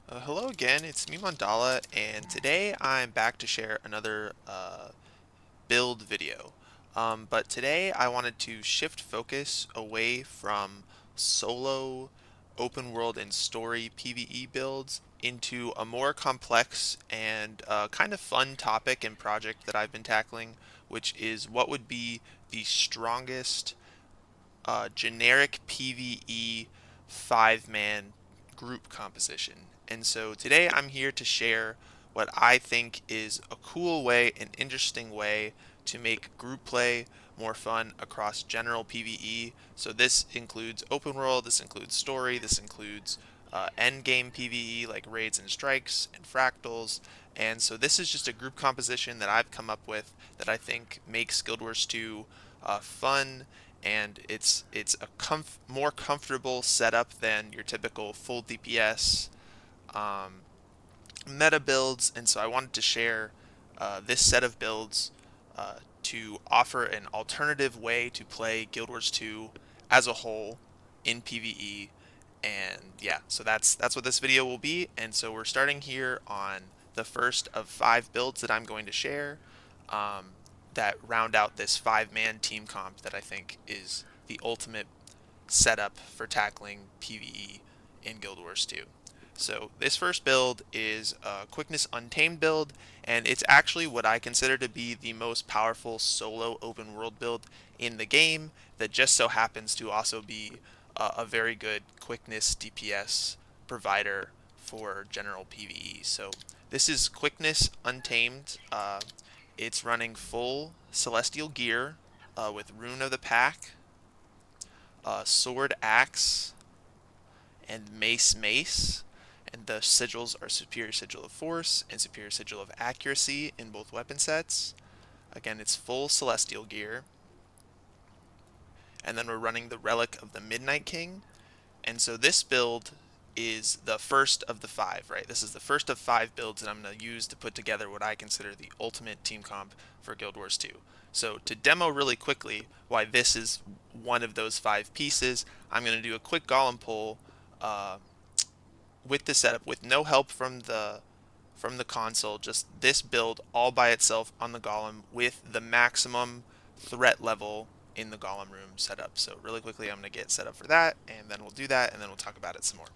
Hello again, it's me Mandala, and today I'm back to share another build video. But today I wanted to shift focus away from solo open world and story PvE builds into a more complex and kind of fun topic and project that I've been tackling, which is what would be the strongest generic PvE five-man group composition. And so today I'm here to share what I think is a cool way, an interesting way to make group play more fun across general PvE. So this includes open world, this includes story, this includes end game PvE like raids and strikes and fractals. And so this is just a group composition that I've come up with that I think makes Guild Wars 2 fun, and it's a more comfortable setup than your typical full DPS um, meta builds, and so I wanted to share this set of builds to offer an alternative way to play Guild Wars 2 as a whole in PvE. And yeah, so that's what this video will be. And so we're starting here on the first of 5 builds that I'm going to share um, that round out this 5-man team comp that I think is the ultimate setup for tackling PvE in Guild Wars 2. So this first build is a Quickness Untamed build, and it's actually what I consider to be the most powerful solo open world build in the game that just so happens to also be a very good quickness DPS provider for general PvE. So this is Quickness Untamed. It's running full Celestial gear with Rune of the Pack, Sword Axe, and Mace. And the sigils are Superior Sigil of Force and Superior Sigil of Accuracy in both weapon sets. Again, it's full Celestial gear. And then we're running the Relic of the Midnight King. And so this build is the first of the 5, right? This is the first of 5 builds that I'm going to use to put together what I consider the ultimate team comp for Guild Wars 2. So to demo really quickly why this is one of those 5 pieces, I'm going to do a quick Golem pull uh, with the setup with no help from the console, just this build all by itself on the Golem with the maximum threat level in the Golem room setup. So really quickly I'm going to get set up for that, and then we'll do that, and then we'll talk about it some more.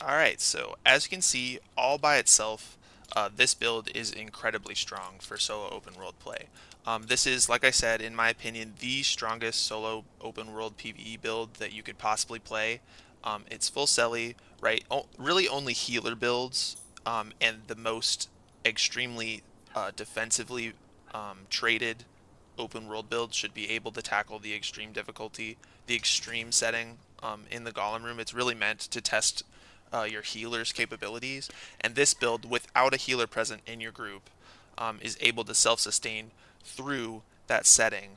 Alright, so as you can see, all by itself, this build is incredibly strong for solo open world play. This is, like I said, in my opinion, the strongest solo open world PvE build that you could possibly play. It's full Selly, right? Really only healer builds, and the most extremely defensively traded open world build should be able to tackle the extreme difficulty, the extreme setting in the Golem room. It's really meant to test your healer's capabilities, and this build without a healer present in your group, is able to self-sustain through that setting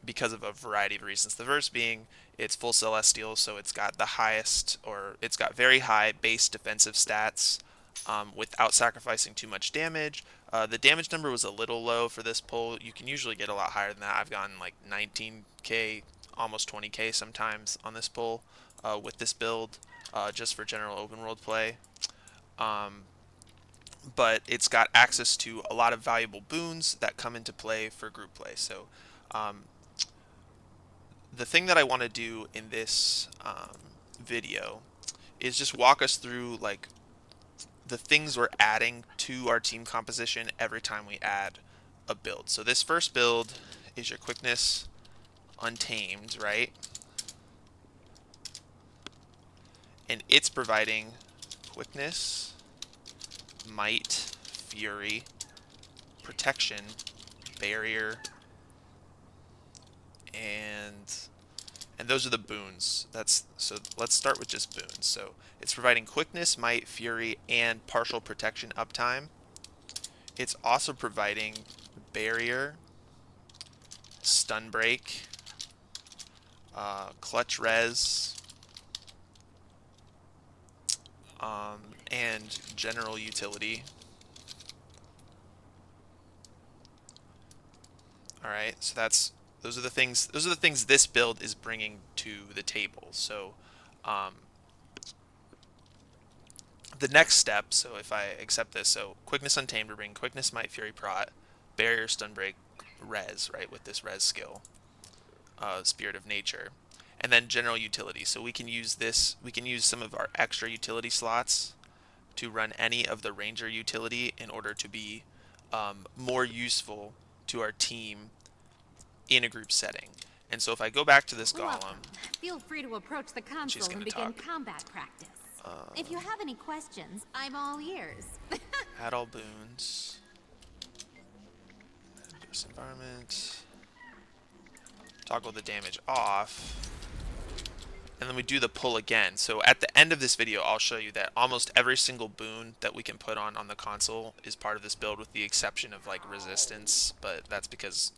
because of a variety of reasons. The first being it's full celestial, so it's got the highest, or it's got very high base defensive stats without sacrificing too much damage. The damage number was a little low for this pull. You can usually get a lot higher than that. I've gotten like 19k, almost 20k sometimes on this pull with this build, just for general open world play. But it's got access to a lot of valuable boons that come into play for group play. So the thing that I want to do in this video is just walk us through like the things we're adding to our team composition every time we add a build. So this first build is your Quickness Untamed, right? And it's providing quickness, might, fury, protection, barrier, and those are the boons. So let's start with just boons. So it's providing quickness, might, fury, and partial protection uptime. It's also providing barrier, stun break, clutch res, and general utility. All right, so those are the things this build is bringing to the table. So the next step, so if I accept this, so Quickness Untamed, we're bringing quickness, might, fury, prot, barrier, stun break, res, right, with this res skill, spirit of nature, and then general utility. So we can use some of our extra utility slots to run any of the ranger utility in order to be more useful to our team in a group setting. And so if I go back to this golem, feel free to approach the console and begin combat practice. If you have any questions, I'm all ears. add all boons, this environment, toggle the damage off, and then we do the pull again. So at the end of this video, I'll show you that almost every single boon that we can put on the console is part of this build, with the exception of like resistance, but that's because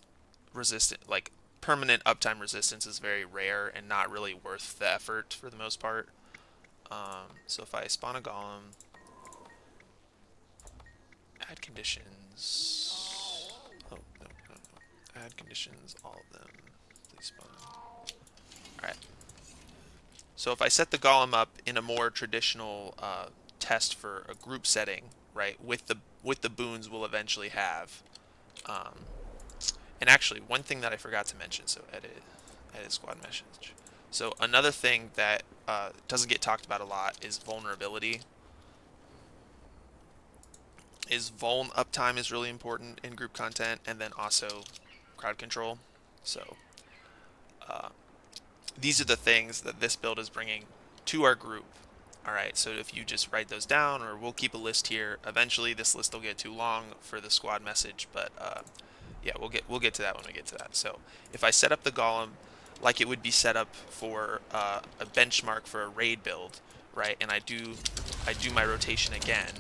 permanent uptime resistance is very rare and not really worth the effort for the most part. So if I spawn a golem, add conditions, no, add conditions, all of them, please spawn. Alright, so if I set the golem up in a more traditional test for a group setting, right, with the boons we'll eventually have, and actually, one thing that I forgot to mention, so edit squad message. So another thing that doesn't get talked about a lot is vulnerability. Vuln uptime is really important in group content, and then also crowd control. So these are the things that this build is bringing to our group. Alright, so if you just write those down, or we'll keep a list here. Eventually this list will get too long for the squad message, but yeah, we'll get to that when we get to that. So if I set up the golem like it would be set up for a benchmark for a raid build, right? And I do my rotation again.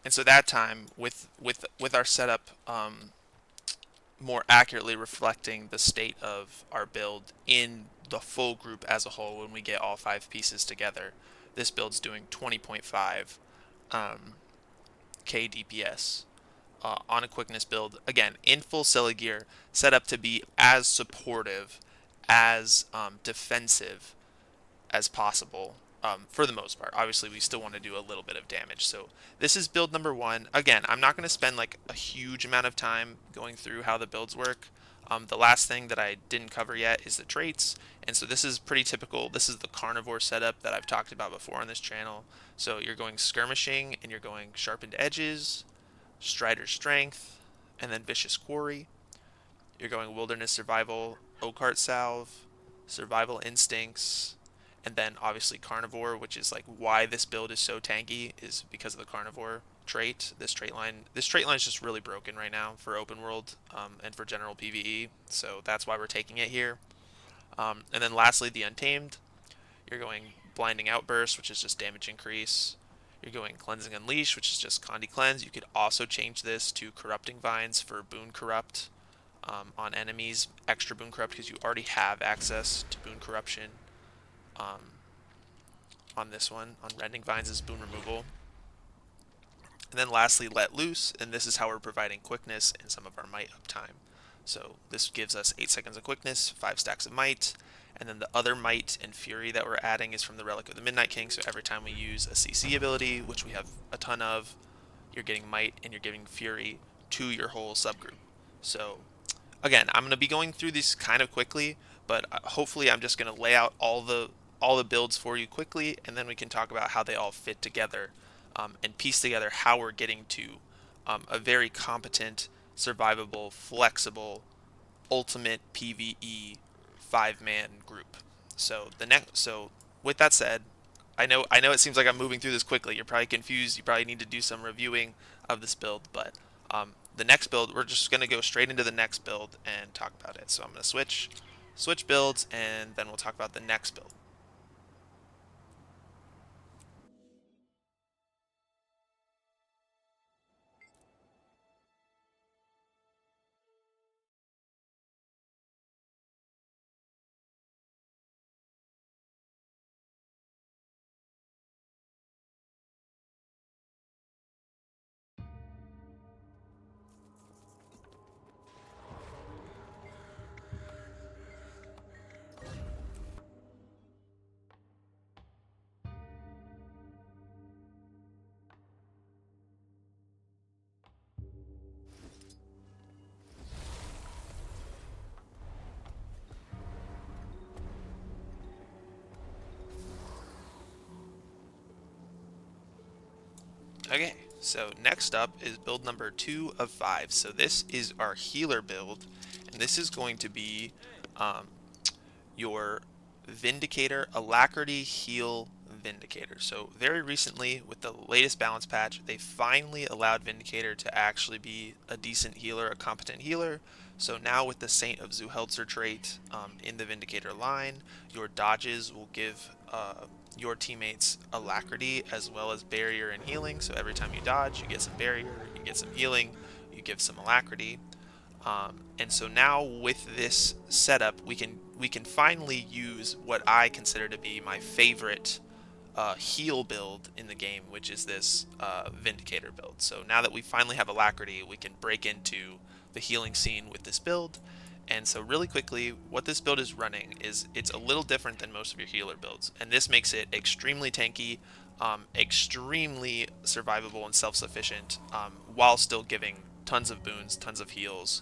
And so that time, with our setup more accurately reflecting the state of our build in the full group as a whole, when we get all 5 pieces together, this build's doing 20.5 K DPS on a quickness build. Again, in full Celly gear, set up to be as supportive, as defensive as possible. for the most part. Obviously, we still want to do a little bit of damage. So this is build number one. Again, I'm not going to spend like a huge amount of time going through how the builds work. The last thing that I didn't cover yet is the traits, and so this is pretty typical. This is the carnivore setup that I've talked about before on this channel. So you're going skirmishing, and you're going sharpened edges, strider strength, and then vicious quarry. You're going wilderness survival, Oakheart salve, survival instincts, and then obviously carnivore, which is like why this build is so tanky is because of the carnivore trait. This trait line is just really broken right now for open world and for general PvE, so that's why we're taking it here. And then lastly, the untamed. You're going blinding outburst, which is just damage increase. You're going cleansing unleash, which is just Condi cleanse. You could also change this to corrupting vines for boon corrupt on enemies, extra boon corrupt because you already have access to boon corruption. Um, on this one, on rending vines is boon removal. And then lastly, let loose, and this is how we're providing quickness and some of our might uptime. So this gives us 8 seconds of quickness, 5 stacks of might, and then the other might and fury that we're adding is from the Relic of the Midnight King, so every time we use a CC ability, which we have a ton of, you're getting might and you're giving fury to your whole subgroup. So again, I'm going to be going through these kind of quickly, but hopefully I'm just going to lay out all the builds for you quickly, and then we can talk about how they all fit together and piece together how we're getting to a very competent, survivable, flexible, ultimate PvE 5-man group. So with that said, I know it seems like I'm moving through this quickly. You're probably confused. You probably need to do some reviewing of this build, but the next build, we're just going to go straight into the next build and talk about it. So I'm going to switch builds, and then we'll talk about the next build. Okay, so next up is build number 2 of 5. So this is our healer build, and this is going to be um, your Vindicator, Alacrity, Heal, Vindicator. So very recently, with the latest balance patch, they finally allowed Vindicator to actually be a decent healer, a competent healer. So now with the Saint of Zuhelzer trait in the Vindicator line, your dodges will give your teammates Alacrity as well as barrier and healing. So every time you dodge, you get some barrier, you get some healing, you give some Alacrity. And so now with this setup, we can finally use what I consider to be my favorite heal build in the game, which is this Vindicator build. So now that we finally have Alacrity, we can break into the healing scene with this build. And so really quickly, what this build is running is it's a little different than most of your healer builds, and this makes it extremely tanky, extremely survivable and self-sufficient, while still giving tons of boons, tons of heals,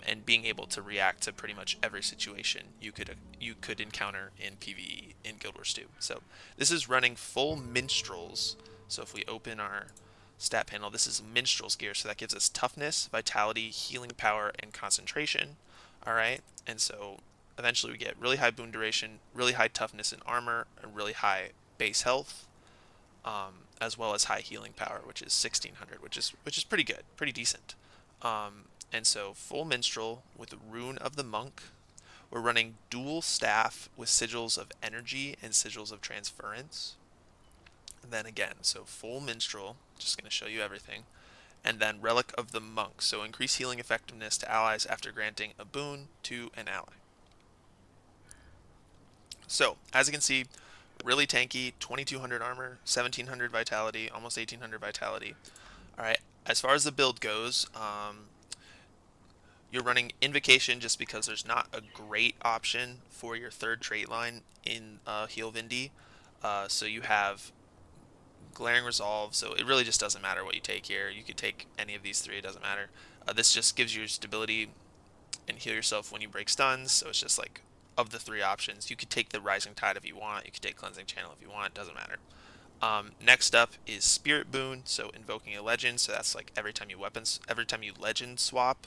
and being able to react to pretty much every situation you could encounter in PvE in Guild Wars 2. So this is running full minstrels. So if we open our stat panel, this is minstrel's gear, so that gives us toughness, vitality, healing power, and concentration. All right, and so eventually we get really high boon duration, really high toughness and armor, and really high base health, as well as high healing power, which is 1600, which is pretty good, pretty decent. And so full minstrel with the rune of the monk. We're running dual staff with sigils of energy and sigils of transference. And then again, so full minstrel, just going to show you everything. And then relic of the monk, so increase healing effectiveness to allies after granting a boon to an ally. So as you can see, really tanky, 2200 armor, 1700 vitality, almost 1800 vitality. All right, as far as the build goes, you're running Invocation just because there's not a great option for your third trait line in Heal Vindy. So you have Glaring Resolve, so it really just doesn't matter what you take here. You could take any of these three, it doesn't matter. This just gives you stability and heal yourself when you break stuns, so it's just like, of the three options, you could take the Rising Tide if you want, you could take Cleansing Channel if you want, it doesn't matter. Next up is Spirit Boon, so invoking a legend, so that's like every time you legend swap,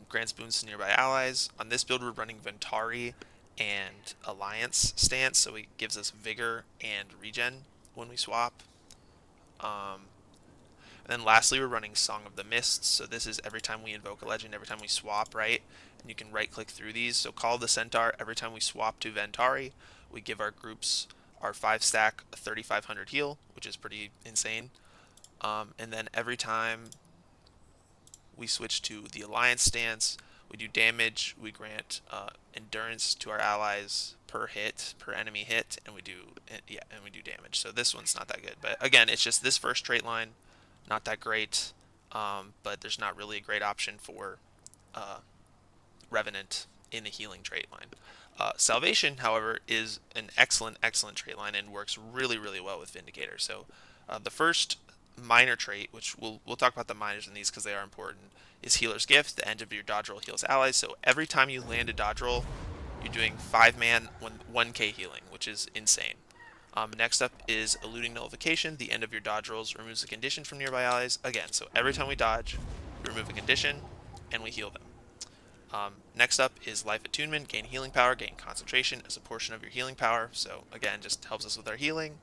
grants boons to nearby allies. On this build we're running Ventari and Alliance stance, so it gives us vigor and regen when we swap. And then lastly, we're running Song of the Mists. So this is every time we invoke a legend, every time we swap, right? And you can right-click through these. So Call of the Centaur, every time we swap to Ventari, we give our groups our 5-stack 3,500 heal, which is pretty insane. And then every time we switch to the Alliance stance, we do damage, we grant endurance to our allies per hit, per enemy hit, and we do damage. So this one's not that good, but again, it's just this first trait line, not that great, but there's not really a great option for Revenant in the healing trait line. Salvation, however, is an excellent trait line and works really well with Vindicator. So the first minor trait, which we'll talk about the minors in these because they are important, is Healer's Gift. The end of your dodge roll heals allies. So every time you land a dodge roll, you're doing 5-man 1k healing, which is insane. Next up is Eluding Nullification. The end of your dodge rolls removes a condition from nearby allies. Again, so every time we dodge, we remove a condition, and we heal them. Next up is Life Attunement. Gain healing power, gain concentration as a portion of your healing power. So again, just helps us with our healing.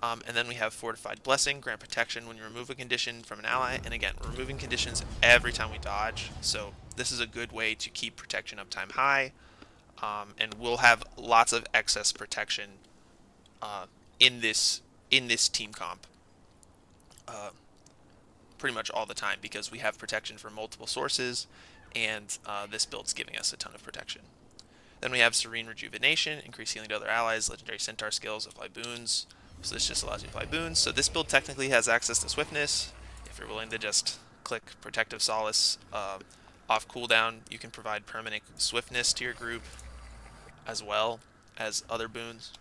And then we have Fortified Blessing. Grant protection when you remove a condition from an ally. And again, we're removing conditions every time we dodge. So this is a good way to keep protection uptime high. And we'll have lots of excess protection in this team comp pretty much all the time because we have protection from multiple sources, and this build's giving us a ton of protection. Then we have Serene Rejuvenation, increase healing to other allies, legendary centaur skills, apply boons. So this just allows you to apply boons. So this build technically has access to swiftness. If you're willing to just click Protective Solace off cooldown, you can provide permanent swiftness to your group as well as other boons.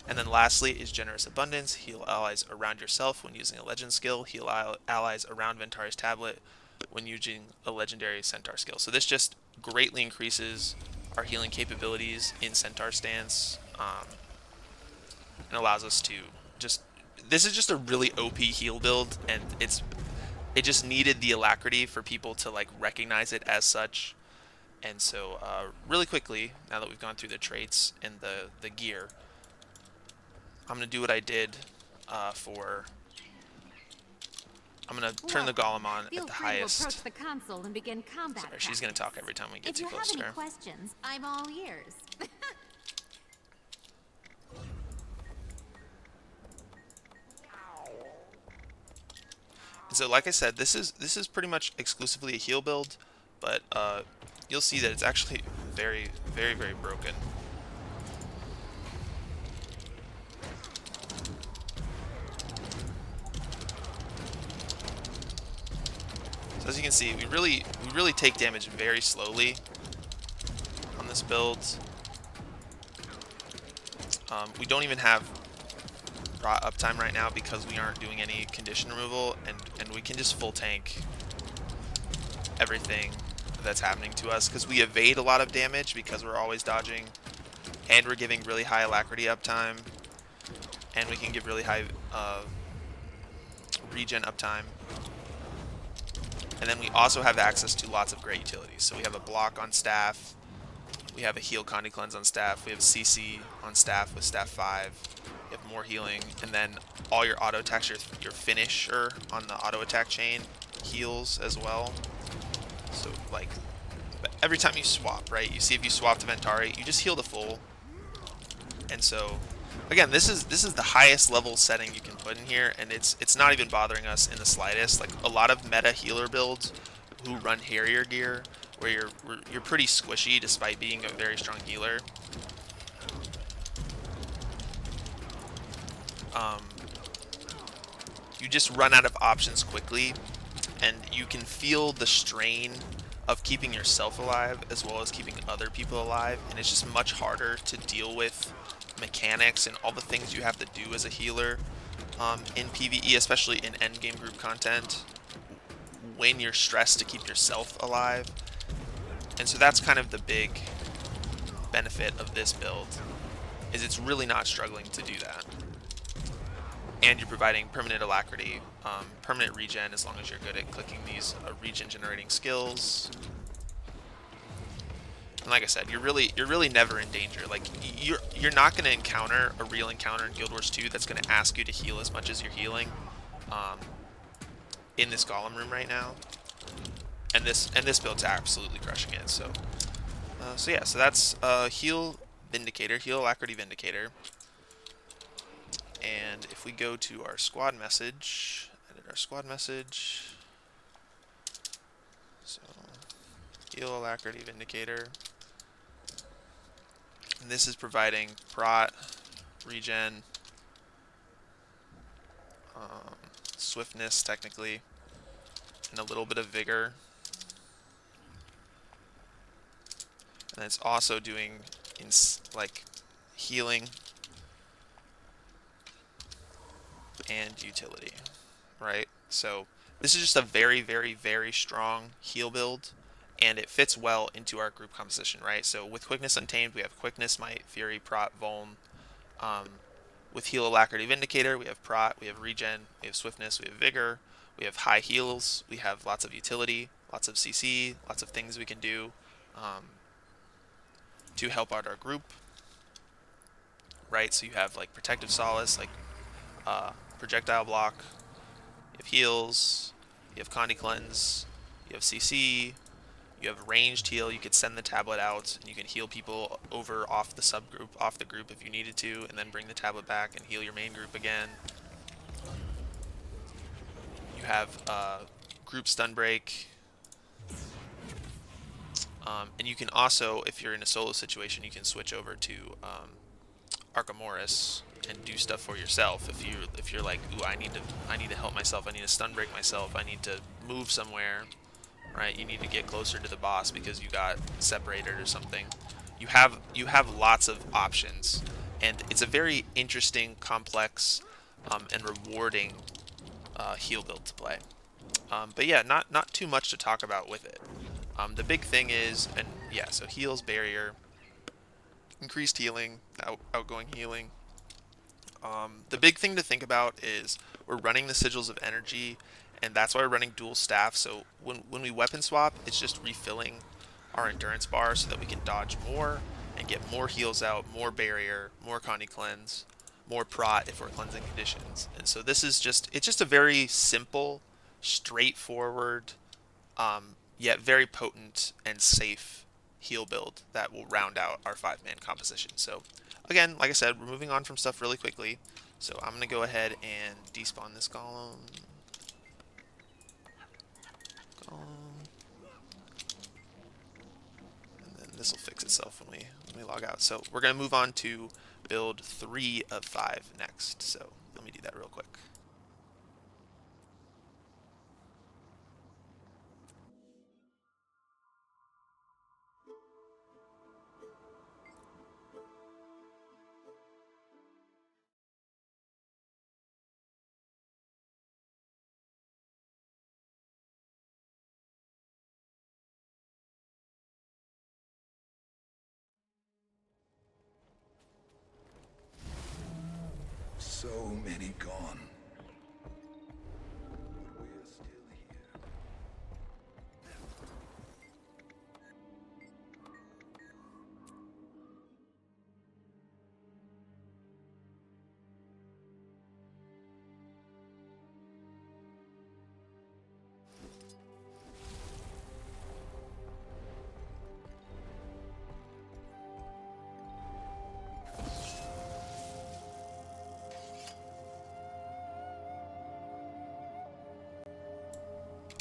And then lastly is Generous Abundance. Heal allies around yourself when using a legend skill. Heal allies around Ventari's tablet when using a legendary centaur skill. So this just greatly increases our healing capabilities in centaur stance, and allows us to just... This is just a really OP heal build, and it just needed the Alacrity for people to like recognize it as such. And so really quickly, now that we've gone through the traits and the gear, I'm going to do what I did for... I'm going to turn the Golem on at the highest. Approach the console and begin combat. Sorry, she's going to talk every time we get too close to her. If you have any questions, I'm all ears. And so like I said, this is pretty much exclusively a heal build, but you'll see that it's actually very broken. So as you can see, we really take damage very slowly on this build. We don't even have raw uptime right now because we aren't doing any condition removal, and we can just full tank everything that's happening to us because we evade a lot of damage because we're always dodging, and we're giving really high Alacrity uptime, and we can give really high regen uptime. And then we also have access to lots of great utilities. So we have a block on staff, we have a heal Condi Cleanse on staff, we have a CC on staff with staff 5, you have more healing, and then all your auto attacks, your finisher on the auto attack chain heals as well. So like every time you swap, right, you see if you swap to Ventari, you just heal the full. And so again, this is the highest level setting you can put in here, and it's not even bothering us in the slightest. Like a lot of meta healer builds who run Harrier gear, where you're pretty squishy despite being a very strong healer. You just run out of options quickly, and you can feel the strain of keeping yourself alive as well as keeping other people alive, and it's just much harder to deal with mechanics and all the things you have to do as a healer in PvE, especially in endgame group content, when you're stressed to keep yourself alive. And so that's kind of the big benefit of this build, is it's really not struggling to do that. And you're providing permanent alacrity, permanent regen as long as you're good at clicking these regen generating skills. And like I said, you're really never in danger. Like you're not going to encounter a real encounter in Guild Wars 2 that's going to ask you to heal as much as you're healing in this golem room right now. And this build's absolutely crushing it. So yeah, so that's heal Vindicator, heal Alacrity Vindicator. And if we go to our squad message, edit our squad message. So heal Alacrity Vindicator. And this is providing prot, regen, swiftness technically, and a little bit of vigor. And it's also doing like healing and utility, right? So this is just a very, very, very strong heal build, and it fits well into our group composition, right? So with Quickness Untamed, we have Quickness, Might, Fury, Prot, Vuln. With Heal Alacrity Vindicator, we have Prot, we have Regen, we have Swiftness, we have Vigor, we have high heals, we have lots of utility, lots of CC, lots of things we can do to help out our group, right? So you have like Protective Solace, like Projectile Block, you have heals, you have Condi Cleanse, you have CC, you have ranged heal. You could send the tablet out and you can heal people over off the subgroup, off the group if you needed to, and then bring the tablet back and heal your main group again. You have group stun break. And you can also, if you're in a solo situation, you can switch over to Archimedes and do stuff for yourself. If you're like, ooh, I need to help myself, I need to stun break myself, I need to move somewhere, right? You need to get closer to the boss because you got separated or something. You have lots of options, and it's a very interesting, complex, and rewarding heal build to play. But yeah, not too much to talk about with it. The big thing is, and yeah, so heals, barrier, increased healing, outgoing healing. The big thing to think about is we're running the Sigils of Energy, and that's why we're running dual staff. So when we weapon swap, it's just refilling our endurance bar so that we can dodge more and get more heals out, more barrier, more Condi Cleanse, more prot if we're cleansing conditions. And so this is it's just a very simple, straightforward, yet very potent and safe heal build that will round out our 5-man composition. So again, like I said, we're moving on from stuff really quickly. So I'm going to go ahead and despawn this golem. And then this will fix itself when we log out. So we're going to move on to build 3 of 5 next. So let me do that real quick. So many gone. But we're still here.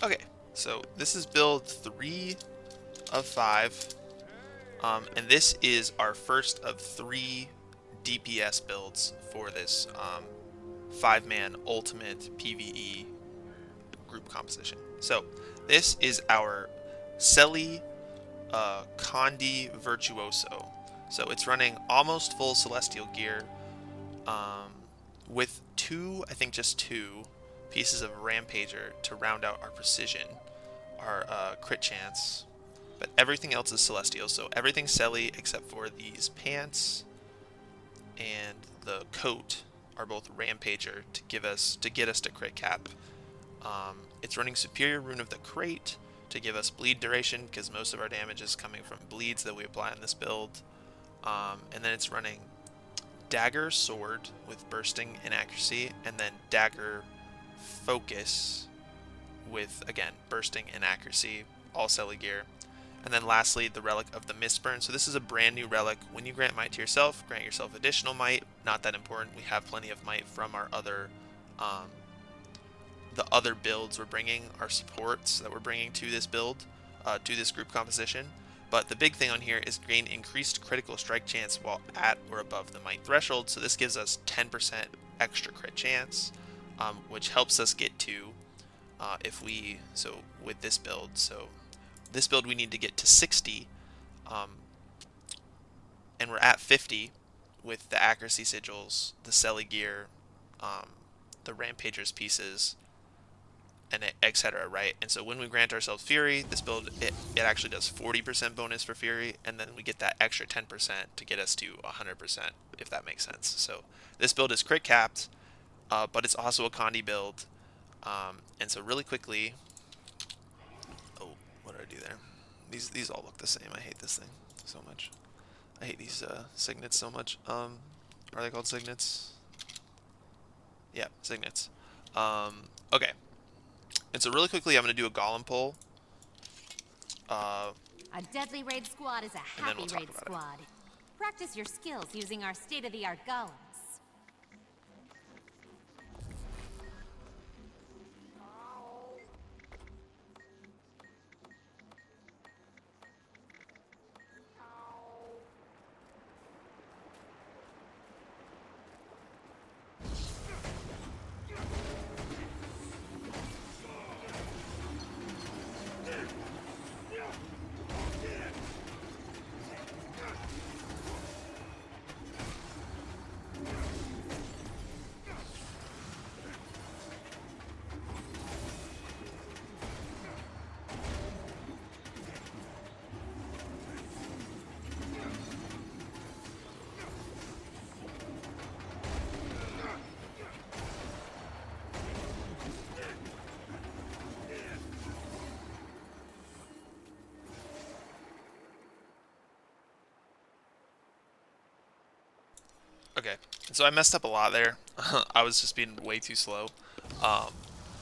Okay, so this is build 3 of 5, and this is our first of 3 DPS builds for this 5-man ultimate PvE group composition. So this is our Condi Virtuoso. So it's running almost full Celestial gear, um, with two, I think just two, pieces of Rampager to round out our precision, our crit chance. But everything else is Celestial, so everything's Celly except for these pants and the coat are both Rampager to get us to crit cap. It's running Superior Rune of the Crate to give us bleed duration, because most of our damage is coming from bleeds that we apply on this build. And then it's running Dagger Sword with bursting and accuracy, and then Dagger Focus with, again, bursting and accuracy, all Celly gear. And then lastly, the Relic of the Mistburn. So this is a brand new relic. When you grant might to yourself, grant yourself additional might. Not that important. We have plenty of might from our other, the other builds we're bringing, our supports that we're bringing to this build, to this group composition. But the big thing on here is gain increased critical strike chance while at or above the might threshold. So this gives us 10% extra crit chance, which helps us get to, with this build, this build we need to get to 60, and we're at 50 with the accuracy sigils, the Celly gear, the Rampagers pieces, and etc. Right? And so when we grant ourselves Fury, this build it actually does 40% bonus for Fury, and then we get that extra 10% to get us to 100%, if that makes sense. So this build is crit capped, but it's also a Condi build, and so really quickly. Oh, what did I do there? These all look the same. I hate this thing so much. I hate these signets so much. Are they called signets? Yeah, signets. Okay. And so really quickly, I'm going to do a golem pull. A deadly raid squad is a happy we'll raid squad. Practice your skills using our state-of-the-art golems. Okay, so I messed up a lot there. I was just being way too slow. Um,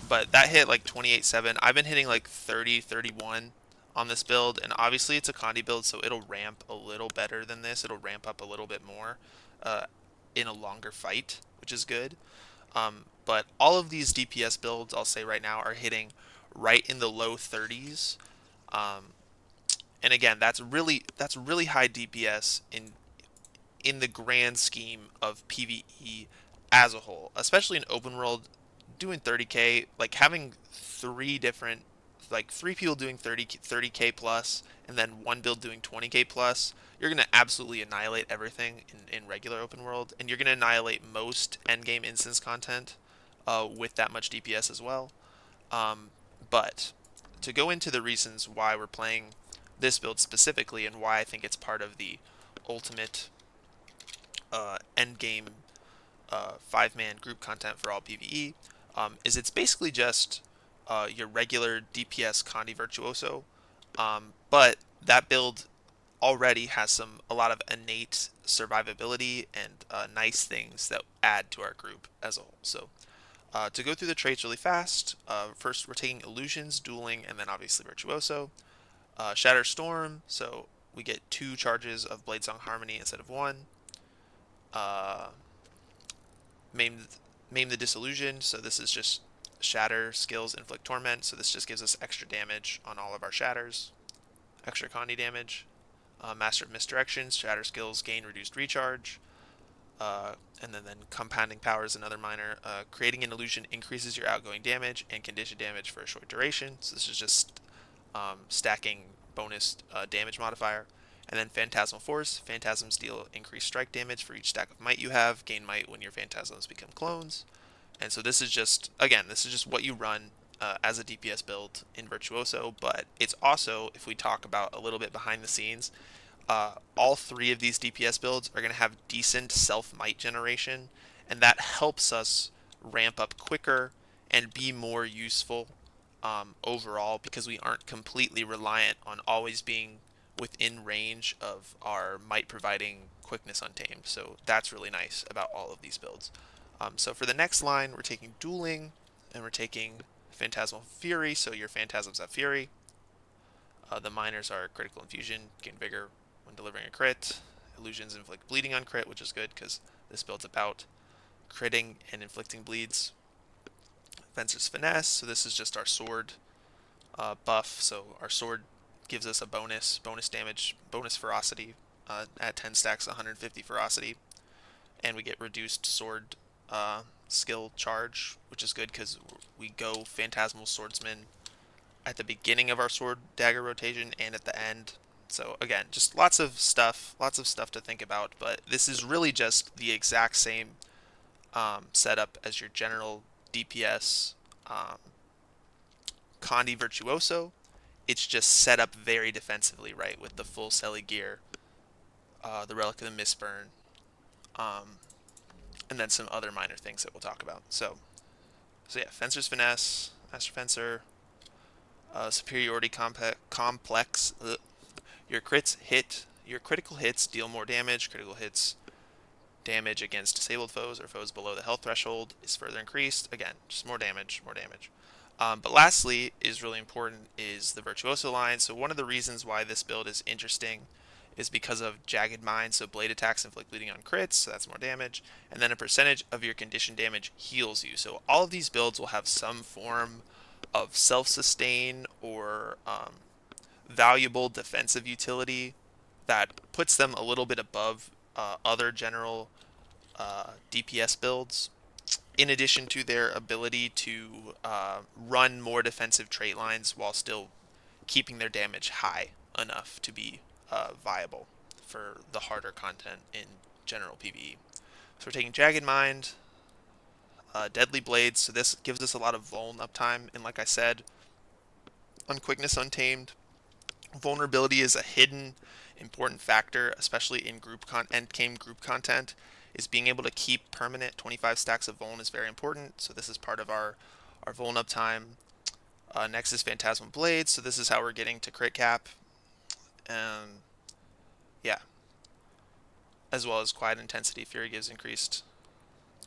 but that hit like 28.7. I've been hitting like 30, 31 on this build, and obviously it's a Condi build, so it'll ramp a little better than this. It'll ramp up a little bit more uh, in a longer fight, which is good. But all of these DPS builds, I'll say right now, are hitting right in the low 30s. And again, that's really high DPS in the grand scheme of PvE as a whole, especially in open world. Doing 30k, like having three people doing 30k plus, and then one build doing 20k plus, you're going to absolutely annihilate everything in regular open world, and you're going to annihilate most endgame instance content with that much DPS as well. But to go into the reasons why we're playing this build specifically, and why I think it's part of the ultimate endgame 5-man group content for all PvE, is it's basically just your regular DPS Condi Virtuoso, but that build already has a lot of innate survivability and nice things that add to our group as a whole. So to go through the traits really fast, first we're taking Illusions, Dueling, and then obviously Virtuoso. Shatter Storm, so we get 2 charges of Bladesong Harmony instead of 1. Maim the Disillusioned, so this is just Shatter skills, Inflict Torment, so this just gives us extra damage on all of our shatters, extra Condi damage. Master of Misdirections, Shatter skills gain reduced recharge, and then Compounding Power is another minor. Creating an illusion increases your outgoing damage and condition damage for a short duration, so this is just stacking bonus damage modifier. And then Phantasmal Force. Phantasms deal increased strike damage for each stack of might you have. Gain might when your phantasms become clones. And so this is just, again, this is just what you run as a DPS build in Virtuoso, but it's also, if we talk about a little bit behind the scenes, all three of these DPS builds are going to have decent self-might generation, and that helps us ramp up quicker and be more useful overall, because we aren't completely reliant on always being within range of our might providing Quickness Untamed. So that's really nice about all of these builds. So for the next line, we're taking Dueling, and we're taking Phantasmal Fury, so your Phantasms have Fury. The minors are Critical Infusion, gain Vigor when delivering a crit. Illusions inflict bleeding on crit, which is good because this build's about critting and inflicting bleeds. Fencer's Finesse, so this is just our sword buff, so our sword gives us a bonus damage, bonus ferocity at 10 stacks, 150 ferocity, and we get reduced sword skill charge, which is good because we go Phantasmal Swordsman at the beginning of our sword dagger rotation and at the end. So again, just lots of stuff to think about, but this is really just the exact same setup as your general DPS Condi Virtuoso. It's just set up very defensively, right, with the full Selly gear, the Relic of the Mistburn, and then some other minor things that we'll talk about. So yeah, Fencer's Finesse, Master Fencer, Superiority Complex. Your critical hits deal more damage. Critical hits damage against disabled foes or foes below the health threshold is further increased. Again, just more damage, more damage. But lastly, is really important, is the Virtuoso line. So one of the reasons why this build is interesting is because of Jagged Mind, so blade attacks inflict bleeding on crits, so that's more damage, and then a percentage of your condition damage heals you. So all of these builds will have some form of self-sustain or valuable defensive utility that puts them a little bit above other general DPS builds, in addition to their ability to run more defensive trait lines while still keeping their damage high enough to be viable for the harder content in general PvE. So we're taking Jagged Mind, Deadly Blades, so this gives us a lot of vuln uptime, and like I said, on Quickness Untamed, vulnerability is a hidden important factor, especially in endgame group content. Is being able to keep permanent 25 stacks of vuln is very important, so this is part of our vuln uptime. Next is Phantasmal Blades, so this is how we're getting to crit cap. Yeah, as well as Quiet Intensity. Fury gives increased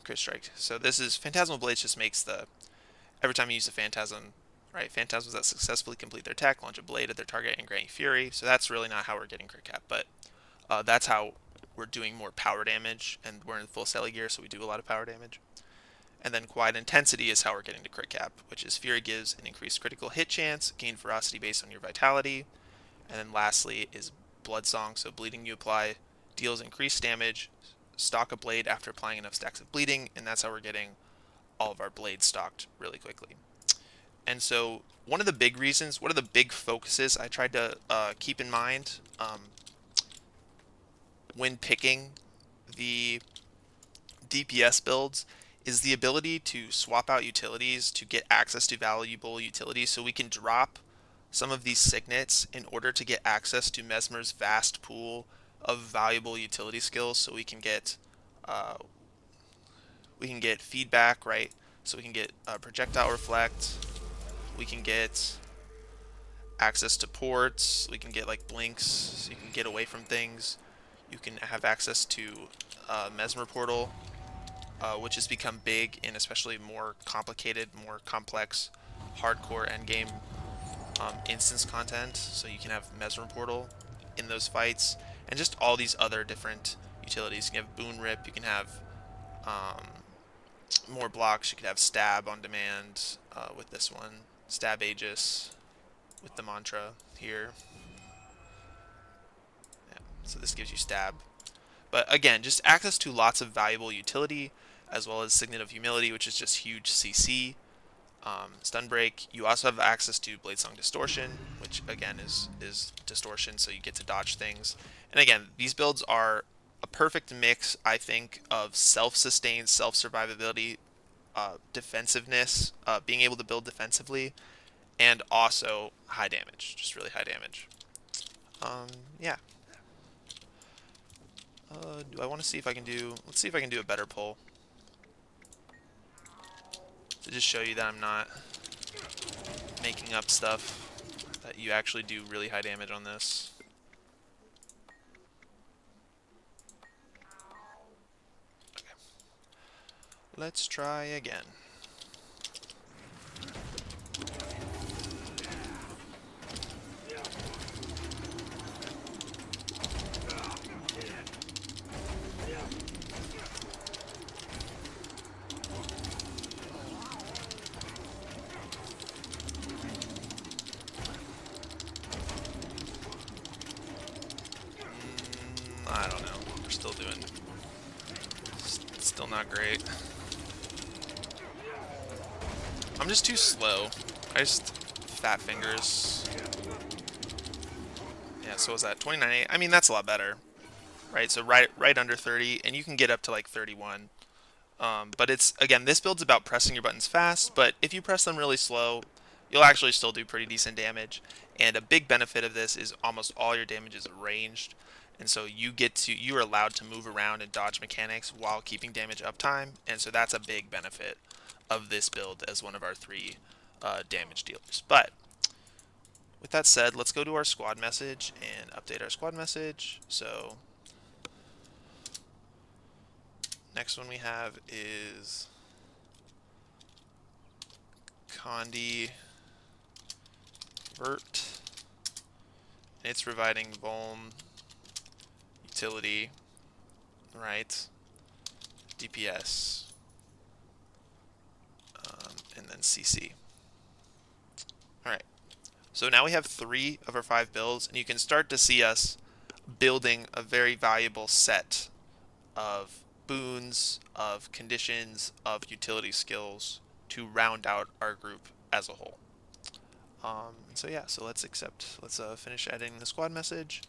crit strike. So this is Phantasmal Blades, just makes the every time you use a phantasm, right? Phantasms that successfully complete their attack launch a blade at their target and grant Fury. So that's really not how we're getting crit cap, but that's how we're doing more power damage, and we're in full Selly gear, so we do a lot of power damage. And then Quiet Intensity is how we're getting to crit cap, which is Fury gives an increased critical hit chance, gain ferocity based on your vitality. And then lastly is Blood Song, so bleeding you apply deals increased damage, stock a blade after applying enough stacks of bleeding, and that's how we're getting all of our blades stocked really quickly. And so one of the big focuses I tried to keep in mind when picking the DPS builds is the ability to swap out utilities to get access to valuable utilities, so we can drop some of these signets in order to get access to Mesmer's vast pool of valuable utility skills, so we can get feedback, right? So we can get projectile reflect, we can get access to ports, we can get like blinks, so you can get away from things. You can have access to Mesmer portal, which has become big in especially more complicated, more complex, hardcore endgame instance content. So you can have Mesmer portal in those fights, and just all these other different utilities. You can have Boon Rip, you can have more blocks, you can have Stab on demand with this one, Stab Aegis with the mantra here. Yeah, so this gives you Stab. But again, just access to lots of valuable utility, as well as Signet of Humility, which is just huge CC. stun break. You also have access to Bladesong Distortion, which again is distortion, so you get to dodge things. And again, these builds are a perfect mix, I think, of self-sustained, self-survivability, defensiveness, being able to build defensively, and also high damage, just really high damage. Yeah. Do I want to see if I can do? Let's see if I can do a better pull to just show you that I'm not making up stuff. That you actually do really high damage on this. Okay. Let's try again. I don't know. We're still doing... Still not great. I'm just too slow. I just... Fat fingers. Yeah, so was that 29.8? I mean, that's a lot better. Right, so right under 30, and you can get up to like 31. But it's, again, this build's about pressing your buttons fast, but if you press them really slow, you'll actually still do pretty decent damage. And a big benefit of this is almost all your damage is ranged. And so you are allowed to move around and dodge mechanics while keeping damage uptime. And so that's a big benefit of this build as one of our 3 damage dealers. But with that said, let's go to our squad message and update our squad message. So next one we have is Condi Vert. It's providing Vuln utility, right? DPS, and then CC. Alright, so now we have 3 of our 5 builds, and you can start to see us building a very valuable set of boons, of conditions, of utility skills to round out our group as a whole. And so yeah, so let's finish editing the squad message,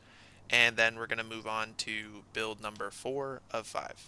and then we're going to move on to build number 4 of 5.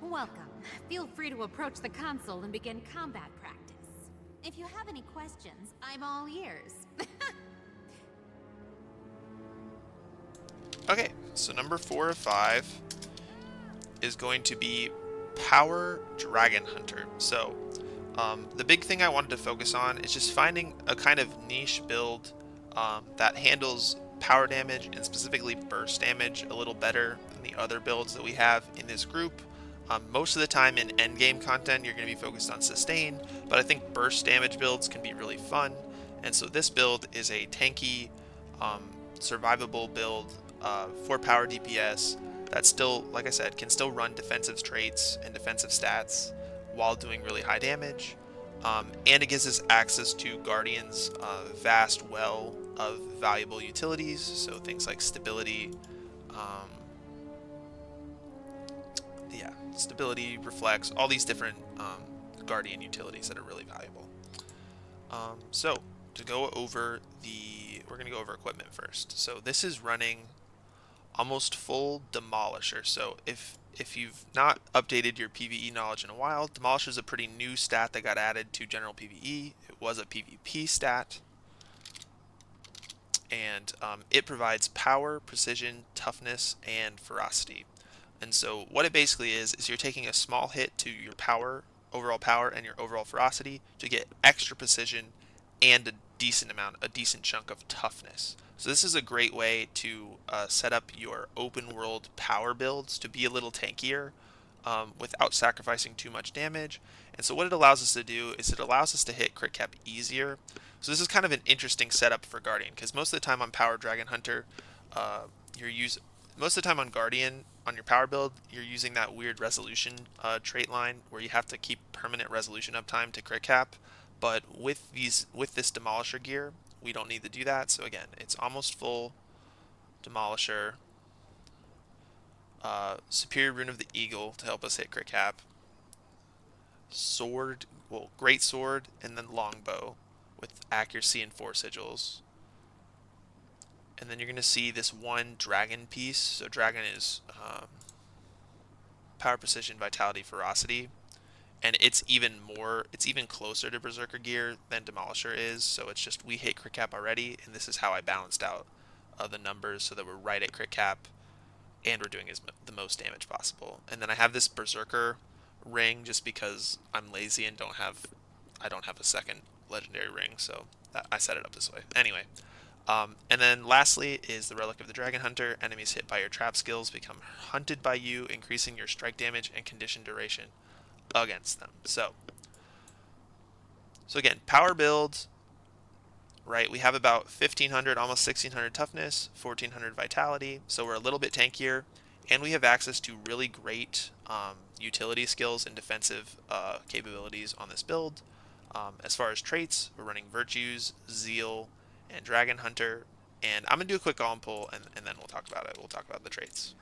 Welcome. Feel free to approach the console and begin combat practice. If you have any questions, I'm all ears. Okay, so number 4 of 5 is going to be Power Dragonhunter. So the big thing I wanted to focus on is just finding a kind of niche build that handles power damage and specifically burst damage a little better than the other builds that we have in this group. Most of the time in endgame content you're going to be focused on sustain, but I think burst damage builds can be really fun, and so this build is a tanky, survivable build for power DPS that still, like I said, can still run defensive traits and defensive stats while doing really high damage. And it gives us access to Guardian's vast well of valuable utilities, so things like stability, stability, reflex, all these different Guardian utilities that are really valuable. So to go over we're going to go over equipment first. So this is running almost full Demolisher. So if you've not updated your PvE knowledge in a while, Demolisher is a pretty new stat that got added to general PvE. It was a PvP stat, and it provides power, precision, toughness, and ferocity. And so what it basically is you're taking a small hit to your power, overall power, and your overall ferocity to get extra precision and a decent chunk of toughness. So this is a great way to set up your open world power builds to be a little tankier without sacrificing too much damage. And so what it allows us to do is it allows us to hit crit cap easier. So this is kind of an interesting setup for Guardian, because most of the time on Power Dragonhunter, you're using most of the time on Guardian on your power build, you're using that weird resolution trait line where you have to keep permanent resolution uptime to crit cap. But with this Demolisher gear, we don't need to do that. So again, it's almost full Demolisher, Superior Rune of the Eagle to help us hit crit cap, sword, well, great sword, and then longbow with accuracy and 4 sigils. And then you're going to see this one dragon piece. So dragon is power, precision, vitality, ferocity, and it's even closer to berserker gear than demolisher is. So it's just we hit crit cap already, and this is how I balanced out the numbers so that we're right at crit cap and we're doing the most damage possible. And then I have this berserker ring just because I'm lazy and I don't have a second legendary ring, so I set it up this way. Anyway, and then lastly is the Relic of the Dragonhunter. Enemies hit by your trap skills become hunted by you, increasing your strike damage and condition duration against them. So again, power builds, right? We have about 1500, almost 1600 toughness, 1400 vitality, so we're a little bit tankier, and we have access to really great utility skills and defensive capabilities on this build. As far as traits, we're running Virtues, Zeal, and Dragonhunter, and I'm going to do a quick golem pull, and then we'll talk about it. We'll talk about the traits.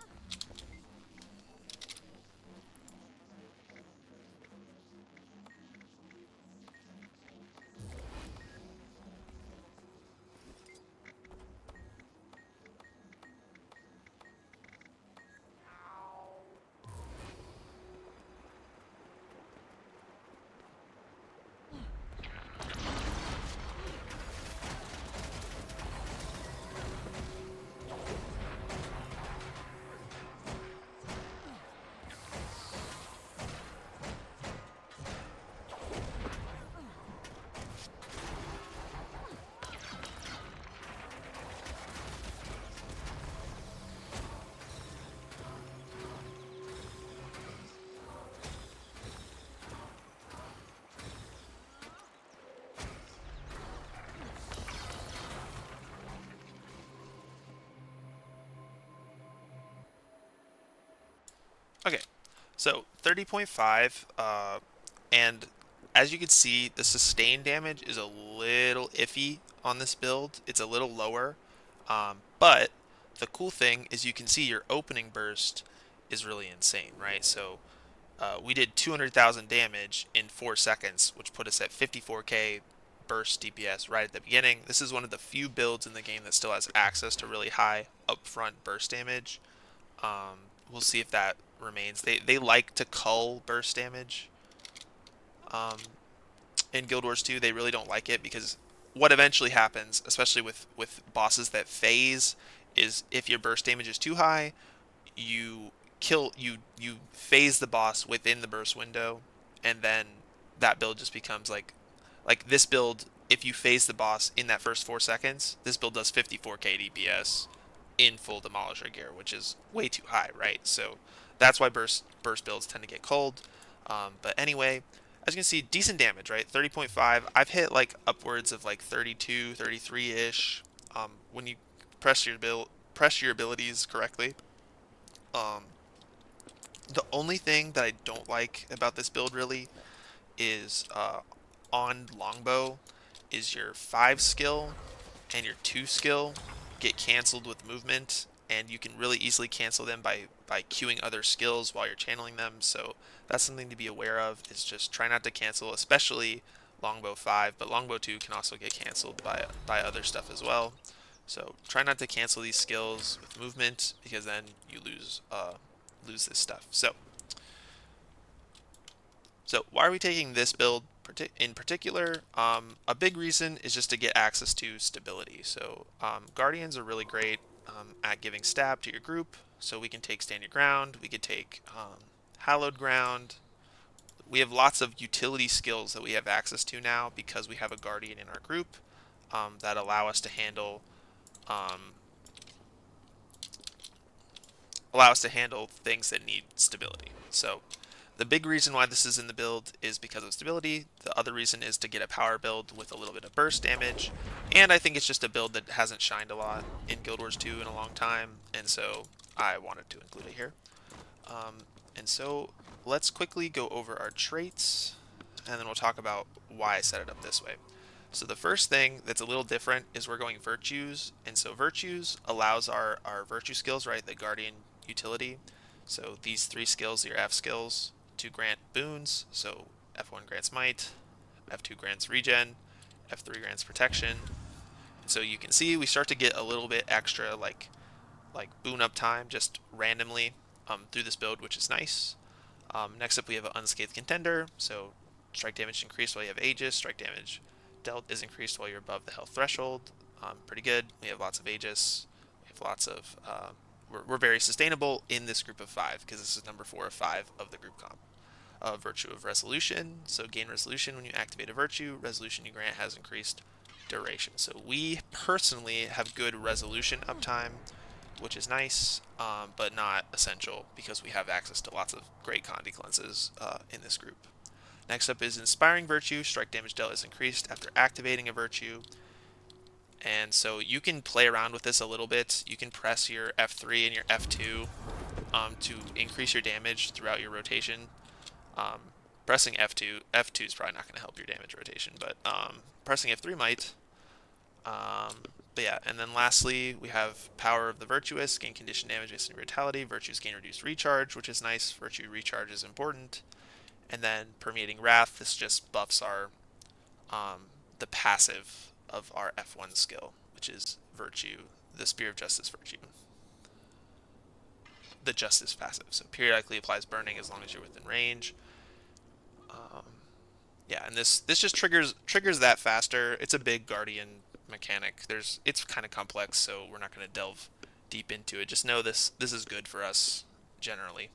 Okay, so 30.5, and as you can see, the sustain damage is a little iffy on this build. It's a little lower, but the cool thing is you can see your opening burst is really insane, right? So we did 200,000 damage in 4 seconds, which put us at 54k burst DPS right at the beginning. This is one of the few builds in the game that still has access to really high upfront burst damage. We'll see if that remains. They like to cull burst damage. In Guild Wars 2, they really don't like it because what eventually happens, especially with bosses that phase, is if your burst damage is too high, you phase the boss within the burst window, and then that build just becomes like this build. If you phase the boss in that first 4 seconds, this build does 54k DPS in full Demolisher gear, which is way too high, right? So that's why burst builds tend to get cold. But anyway, as you can see, decent damage, right? 30.5. I've hit like upwards of like 32, 33-ish when you press your abilities correctly. The only thing that I don't like about this build really is on longbow is your 5 skill and your 2 skill get canceled with movement, and you can really easily cancel them by queuing other skills while you're channeling them. So that's something to be aware of, is just try not to cancel, especially longbow 5, but longbow 2 can also get canceled by other stuff as well. So try not to cancel these skills with movement, because then you lose this stuff. So why are we taking this build? in particular, a big reason is just to get access to stability. So Guardians are really great at giving stab to your group. So we can take Stand Your Ground, we could take Hallowed Ground. We have lots of utility skills that we have access to now because we have a Guardian in our group that allow us to handle um, things that need stability. So the big reason why this is in the build is because of stability. The other reason is to get a power build with a little bit of burst damage. And I think it's just a build that hasn't shined a lot in Guild Wars 2 in a long time, and so I wanted to include it here. And so let's quickly go over our traits, and then we'll talk about why I set it up this way. So the first thing that's a little different is we're going virtues, and so virtues allows our virtue skills, right, the Guardian utility. So these three skills, your F skills, to grant boons. So F1 grants might, F2 grants regen, F3 grants protection. And so you can see we start to get a little bit extra like boon up time just randomly through this build, which is nice. Next up we have an Unscathed Contender. So strike damage increased while you have Aegis, strike damage dealt is increased while you're above the health threshold. Pretty good. We have lots of Aegis. We have lots of we're very sustainable in this group of 5 because this is number 4 of 5 of the group comp. Virtue of Resolution, so gain Resolution when you activate a virtue. Resolution you grant has increased duration. So we personally have good Resolution uptime, which is nice, but not essential because we have access to lots of great Condi cleanses in this group. Next up is Inspiring Virtue. Strike damage dealt is increased after activating a virtue. And so you can play around with this a little bit. You can press your F3 and your F2 to increase your damage throughout your rotation. Pressing F2 is probably not going to help your damage rotation, but pressing F3 might. But yeah, and then lastly, we have Power of the Virtuous. Gain condition damage based on Vitality. Virtues gain reduced recharge, which is nice. Virtue recharge is important. And then Permeating Wrath, this just buffs our the passive of our F1 skill, which is Virtue, the Spear of Justice Virtue. The Justice passive. So periodically applies burning as long as you're within range. Yeah, and this just triggers that faster. It's a big Guardian mechanic. It's kind of complex, so we're not going to delve deep into it. Just know this is good for us generally.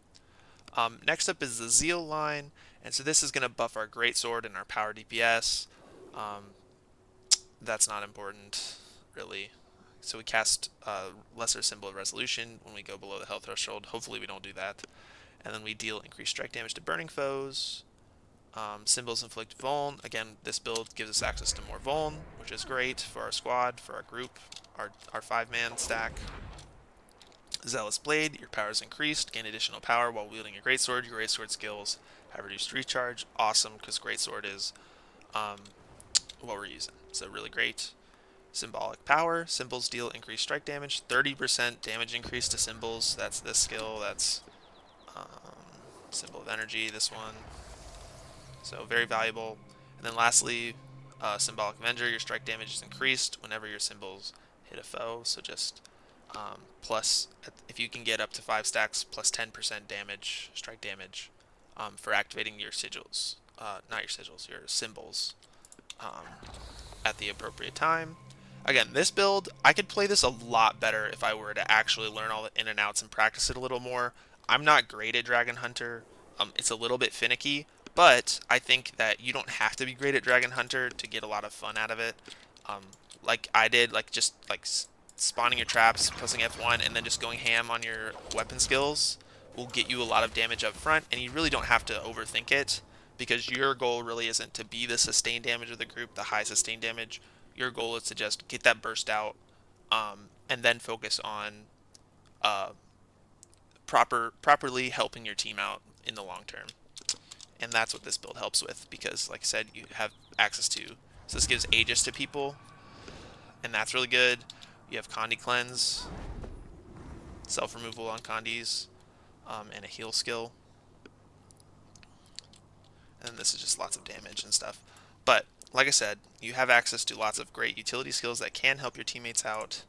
Next up is the Zeal line, and so this is going to buff our Greatsword and our power DPS. That's not important, really. So we cast Lesser Symbol of Resolution when we go below the health threshold. Hopefully we don't do that. And then we deal increased strike damage to burning foes. Symbols inflict Vuln. Again, this build gives us access to more Vuln, which is great for our squad, for our group, our 5-man stack. Zealous Blade, your power is increased. Gain additional power while wielding your Greatsword. Your Greatsword skills have reduced recharge. Awesome, because Greatsword is what we're using. So really great. Symbolic Power. Symbols deal increased strike damage. 30% damage increase to symbols. That's this skill. That's Symbol of Energy, this one. So very valuable. And then lastly, Symbolic Avenger. Your strike damage is increased whenever your symbols hit a foe. So just plus, if you can get up to 5 stacks, plus 10% damage, strike damage, for activating your sigils. Not your sigils, your symbols at the appropriate time. Again, this build, I could play this a lot better if I were to actually learn all the in and outs and practice it a little more. I'm not great at Dragonhunter. It's a little bit finicky, but I think that you don't have to be great at Dragonhunter to get a lot of fun out of it. Like I did, just spawning your traps, pressing F1, and then just going ham on your weapon skills will get you a lot of damage up front, and you really don't have to overthink it, because your goal really isn't to be the sustained damage of the group, the high sustained damage. Your goal is to just get that burst out, and then focus on properly helping your team out in the long term. And that's what this build helps with, because like I said, you have access to, so this gives Aegis to people, and that's really good. You have Condi Cleanse, self-removal on Condis, and a heal skill. And this is just lots of damage and stuff. But like I said, you have access to lots of great utility skills that can help your teammates out,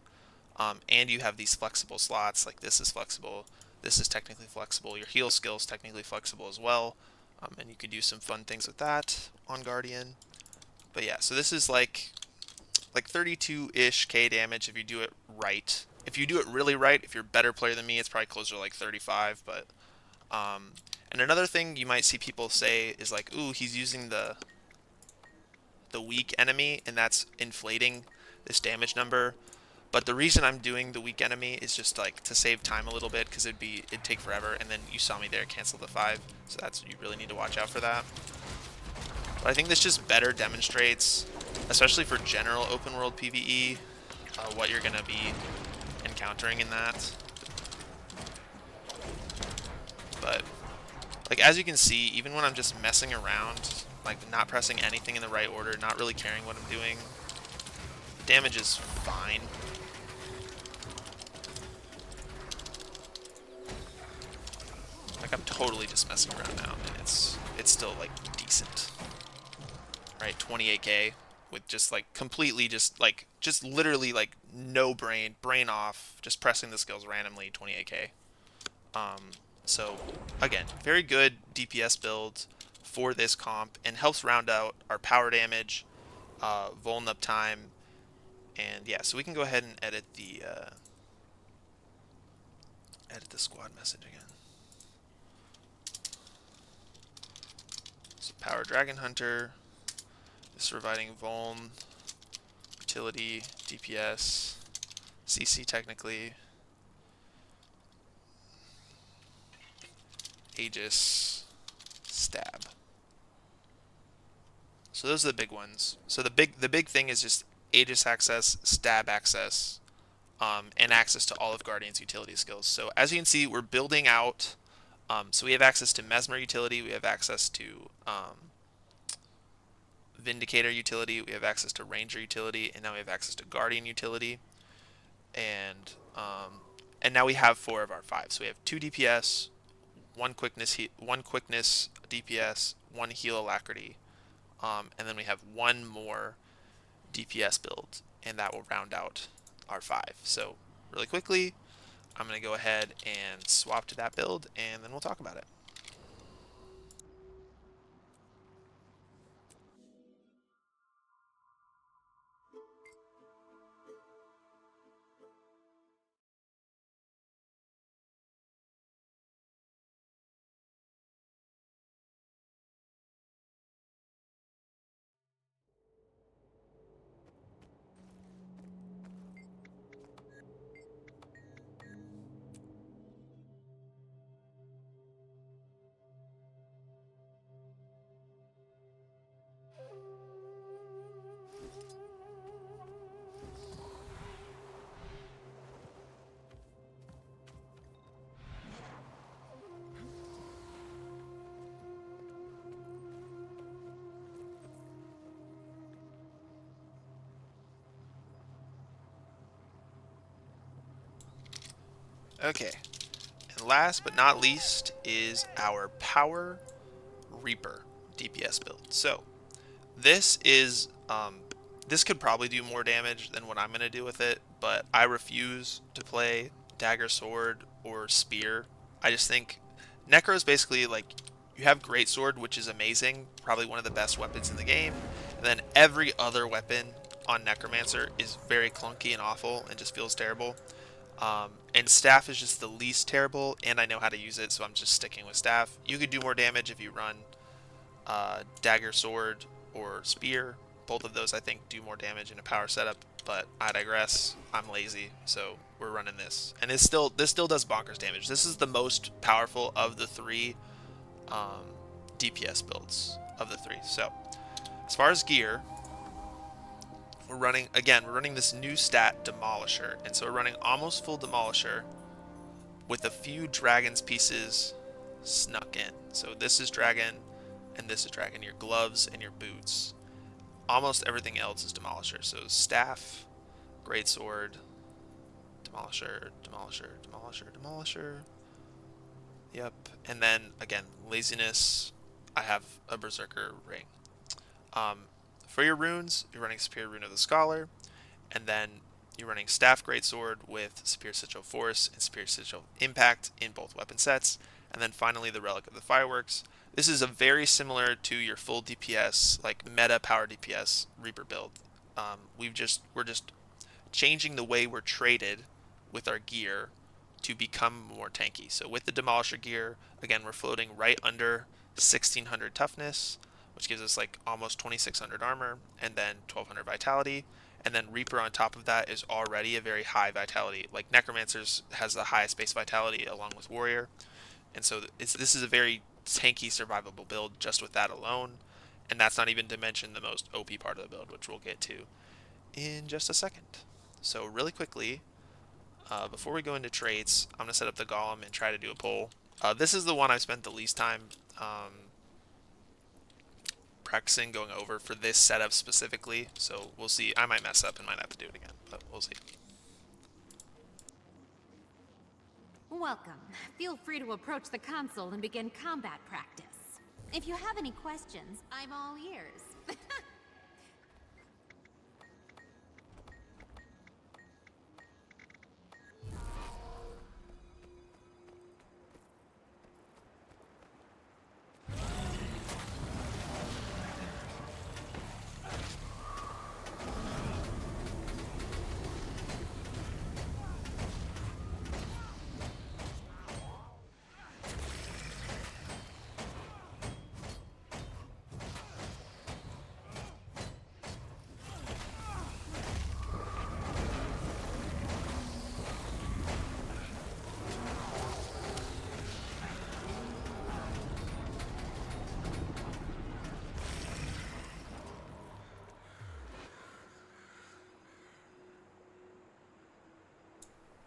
and you have these flexible slots. Like this is flexible, this is technically flexible, your heal skill is technically flexible as well. And you could do some fun things with that on Guardian. But yeah, so this is like 32-ish K damage if you do it right. If you do it really right, if you're a better player than me, it's probably closer to like 35. But and another thing you might see people say is like, ooh, he's using the weak enemy, and that's inflating this damage number. But the reason I'm doing the weak enemy is just like to save time a little bit, because it'd take forever. And then you saw me there cancel the 5, so that's, you really need to watch out for that. But I think this just better demonstrates, especially for general open world PvE, what you're gonna be encountering in that. But like, as you can see, even when I'm just messing around, like not pressing anything in the right order, not really caring what I'm doing, damage is fine. Like, I'm totally just messing around now, and it's still like decent. Right, 28k with just like completely just literally like no brain off, just pressing the skills randomly, 28k. So again, very good DPS build for this comp, and helps round out our power damage, vuln up time, and yeah. So we can go ahead and edit the squad message again. So power Dragonhunter is providing vuln, utility, DPS, CC technically, Aegis, stab. So those are the big ones. So the big thing is just Aegis access, stab access, and access to all of Guardian's utility skills. So as you can see, we're building out. So we have access to Mesmer utility, we have access to Vindicator utility, we have access to Ranger utility, and now we have access to Guardian utility. And now we have 4 of our 5. So we have 2 DPS, 1 quickness, 1 quickness DPS, 1 heal alacrity, and then we have 1 more DPS build, and that will round out our 5. So really quickly, I'm going to go ahead and swap to that build, and then we'll talk about it. Okay, and last but not least is our Power Reaper DPS build. So this is this could probably do more damage than what I'm going to do with it, but I refuse to play Dagger Sword or Spear. I just think Necro is basically like, you have Great Sword, which is amazing, probably one of the best weapons in the game, and then every other weapon on Necromancer is very clunky and awful and just feels terrible. And Staff is just the least terrible, and I know how to use it, so I'm just sticking with Staff. You could do more damage if you run Dagger Sword or Spear. Both of those I think do more damage in a power setup, but I digress. I'm lazy, so we're running this, and this still does bonkers damage. This is the most powerful of the 3 DPS builds of the 3. So as far as gear, we're running this new stat Demolisher, and so we're running almost full Demolisher with a few Dragon's pieces snuck in. So this is Dragon, and this is Dragon. Your gloves and your boots. Almost everything else is Demolisher. So Staff, Greatsword, Demolisher, Demolisher, Demolisher, Demolisher. Yep. And then again, Laziness. I have a Berserker ring. For your runes, you're running Superior Rune of the Scholar, and then you're running Staff Greatsword with Superior Sigil Force and Superior Sigil Impact in both weapon sets. And then finally the Relic of the Fireworks. This is a very similar to your full DPS, like meta power DPS Reaper build. We're just changing the way we're traded with our gear to become more tanky. So with the Demolisher gear, again, we're floating right under 1600 toughness, which gives us like almost 2600 armor, and then 1200 vitality. And then Reaper on top of that is already a very high vitality. Like Necromancer's has the highest base vitality along with Warrior. And so this is a very tanky survivable build just with that alone. And that's not even to mention the most OP part of the build, which we'll get to in just a second. So really quickly, before we go into traits, I'm going to set up the Golem and try to do a poll. This is the one I've spent the least time practicing going over for this setup specifically. So we'll see. I might mess up and might have to do it again, but we'll see. Welcome. Feel free to approach the console and begin combat practice. If you have any questions, I'm all ears.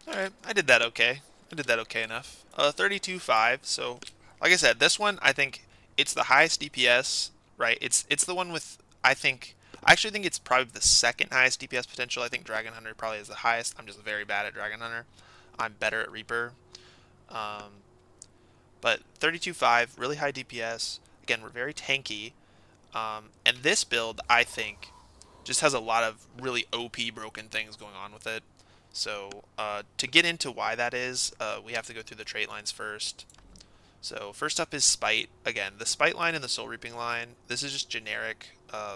Alright, I did that okay. I did that okay enough. 32.5, so like I said, this one, I think it's the highest DPS, right? It's the one with, I actually think it's probably the second highest DPS potential. I think Dragonhunter probably is the highest. I'm just very bad at Dragonhunter. I'm better at Reaper. But 32.5, really high DPS. Again, we're very tanky. And this build, I think, just has a lot of really OP broken things going on with it. So to get into why that is, we have to go through the trait lines first. So first up is Spite. Again, the Spite line and the Soul Reaping line, this is just generic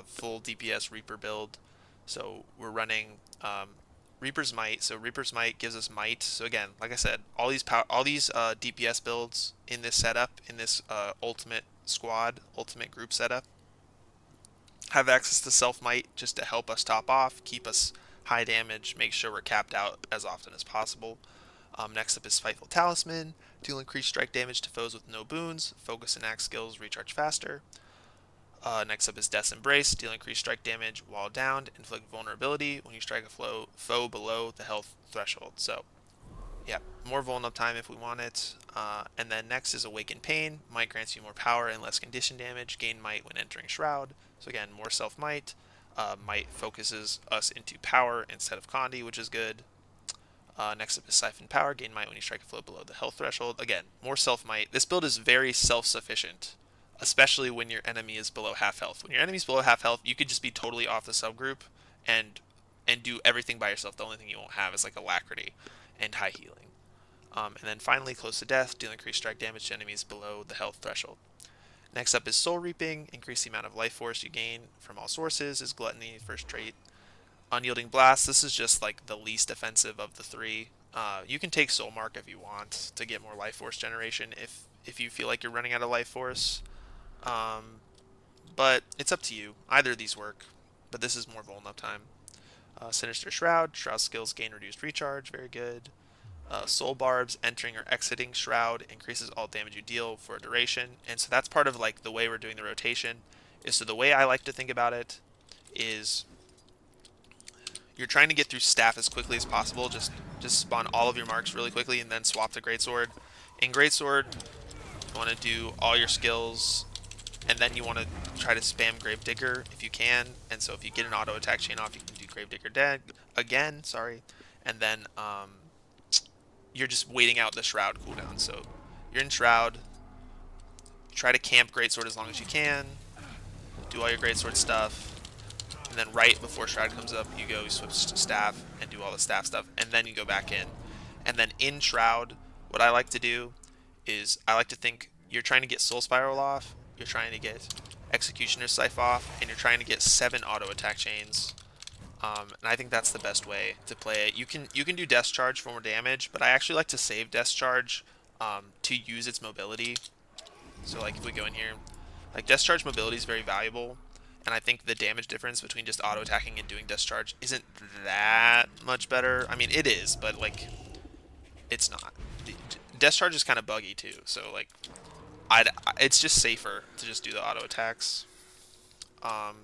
full DPS Reaper build. So we're running Reaper's Might. So Reaper's Might gives us Might. So again, like I said, all these DPS builds in this setup, in this ultimate squad, ultimate group setup, have access to Self Might just to help us top off, keep us high damage, make sure we're capped out as often as possible. Next up is Spiteful Talisman. Deal increased strike damage to foes with no boons. Focus and axe skills recharge faster. Next up is Death's Embrace. Deal increased strike damage while downed. Inflict vulnerability when you strike a foe below the health threshold. So, yeah, more vuln up time if we want it. And then next is Awaken Pain. Might grants you more power and less condition damage. Gain Might when entering Shroud. So again, more self-might. Might focuses us into power instead of Condi, which is good. Next up is Siphon Power. Gain Might when you strike a foe below the health threshold. Again, more self-might. This build is very self-sufficient, especially when your enemy is below half health. When your enemy's below half health, you could just be totally off the subgroup and do everything by yourself. The only thing you won't have is like Alacrity and high healing. And then finally, Close to Death. Deal increased strike damage to enemies below the health threshold. Next up is Soul Reaping. Increase the amount of life force you gain from all sources. Is Gluttony, first trait. Unyielding Blast. This is just like the least offensive of the three. You can take Soul Mark if you want to get more life force generation if you feel like you're running out of life force. But it's up to you. Either of these work, but this is more vuln up time. Sinister Shroud. Shroud skills gain reduced recharge. Very good. Soul Barbs, entering or exiting Shroud increases all damage you deal for a duration. And so that's part of like the way we're doing the rotation. So the way I like to think about it is you're trying to get through staff as quickly as possible. Just spawn all of your marks really quickly and then swap to Greatsword. In Greatsword, you want to do all your skills, and then you want to try to spam Gravedigger if you can. And so if you get an auto attack chain off, you can do Gravedigger dead again. Sorry, and then you're just waiting out the Shroud cooldown. So you're in Shroud, try to camp Greatsword as long as you can, do all your Greatsword stuff, and then right before Shroud comes up, you switch to Staff and do all the Staff stuff, and then you go back in. And then in Shroud, what I like to do is I like to think you're trying to get Soul Spiral off, you're trying to get Executioner Scythe off, and you're trying to get 7 auto attack chains. And I think that's the best way to play it. You can do Death Charge for more damage, but I actually like to save Death Charge to use its mobility. So like if we go in here, like Death Charge mobility is very valuable, and I think the damage difference between just auto attacking and doing Death Charge isn't that much better. I mean it is, but like it's not. Death Charge is kind of buggy too, so like it's just safer to just do the auto attacks. Um,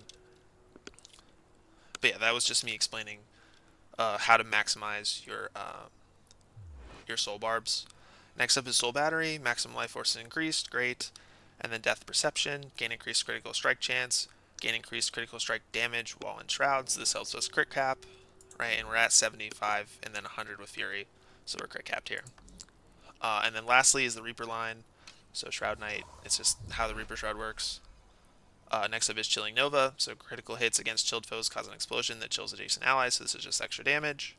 but yeah, that was just me explaining how to maximize your soul barbs. Next up is Soul Battery. Maximum life force is increased, great. And then Death Perception, gain increased critical strike chance, gain increased critical strike damage while in shrouds. This helps us crit cap, right? And we're at 75 and then 100 with Fury, so we're crit capped here. And then lastly is the Reaper line. So Shroud Knight, it's just how the Reaper Shroud works. Next up is Chilling Nova, so critical hits against chilled foes cause an explosion that chills adjacent allies, so this is just extra damage.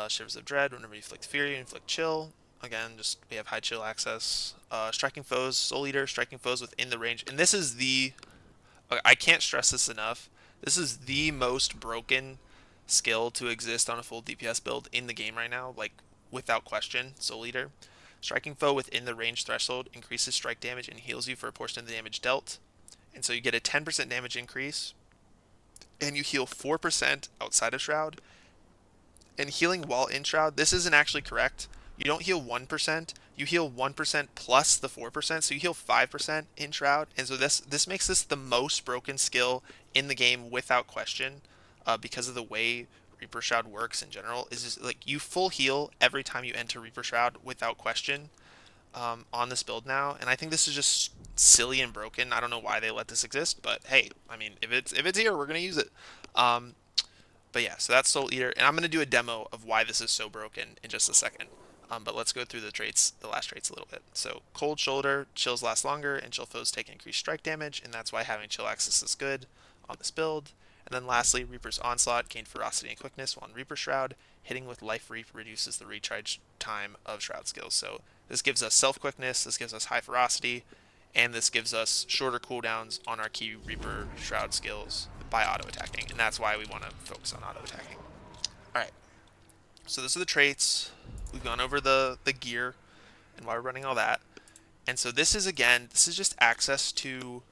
Shivers of Dread, whenever you inflict Fury, you inflict Chill. Again, just we have high chill access. Striking foes, Soul Eater, striking foes within the range. And this is the, I can't stress this enough, this is the most broken skill to exist on a full DPS build in the game right now, like without question, Soul Eater. Striking foe within the range threshold increases strike damage and heals you for a portion of the damage dealt. And so you get a 10% damage increase, and you heal 4% outside of Shroud. And healing while in Shroud, this isn't actually correct. You don't heal 1%, you heal 1% plus the 4%, so you heal 5% in Shroud. And so this makes this the most broken skill in the game without question, because of the way Reaper Shroud works in general. Is just like you full heal every time you enter Reaper Shroud without question. On this build now, and I think this is just silly and broken. I don't know why they let this exist, but hey, I mean, if it's here, we're gonna use it. But yeah, so that's Soul Eater, and I'm gonna do a demo of why this is so broken in just a second. But let's go through the traits, the last traits a little bit. So Cold Shoulder, chills last longer, and chill foes take increased strike damage, and that's why having chill access is good on this build. And then lastly, Reaper's Onslaught, gain ferocity and quickness while in Reaper Shroud. Hitting with Life Reap reduces the recharge time of Shroud skills. So this gives us self-quickness, this gives us high ferocity, and this gives us shorter cooldowns on our key Reaper Shroud skills by auto-attacking. And that's why we want to focus on auto-attacking. Alright, so those are the traits. We've gone over the gear and why we're running all that. And so this is, again, this is just access to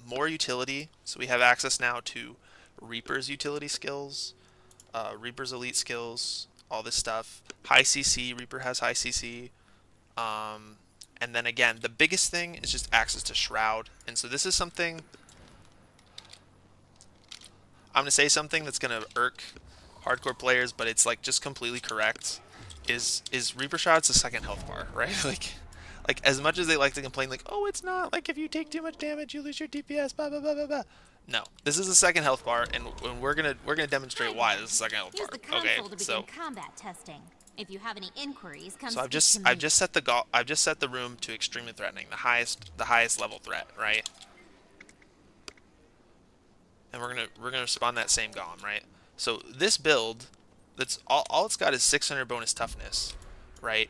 more utility. So we have access now to Reaper's utility skills, Reaper's elite skills, all this stuff. High CC, Reaper has high CC. And then again, the biggest thing is just access to Shroud. And so this is something, I'm going to say something that's going to irk hardcore players, but it's like just completely correct. Is Reaper Shroud's the second health bar, right? Like as much as they like to complain, like, oh, it's not, like if you take too much damage, you lose your DPS, blah blah blah blah blah. No, this is the second health bar, and we're gonna demonstrate why this is the second health bar. Okay, so combat testing. If you have any inquiries, come so I've just set the room to extremely threatening, the highest level threat, right? And we're gonna spawn that same Golem, right? So this build, that's all it's got is 600 bonus toughness, right?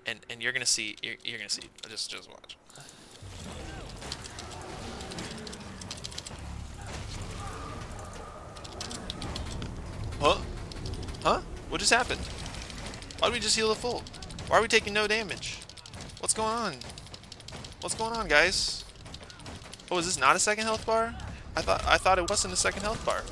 And you're gonna see, you're gonna see. Just watch. Huh? Huh? What just happened? Why did we just heal the full? Why are we taking no damage? What's going on? What's going on, guys? Oh, is this not a second health bar? I thought it wasn't a second health bar.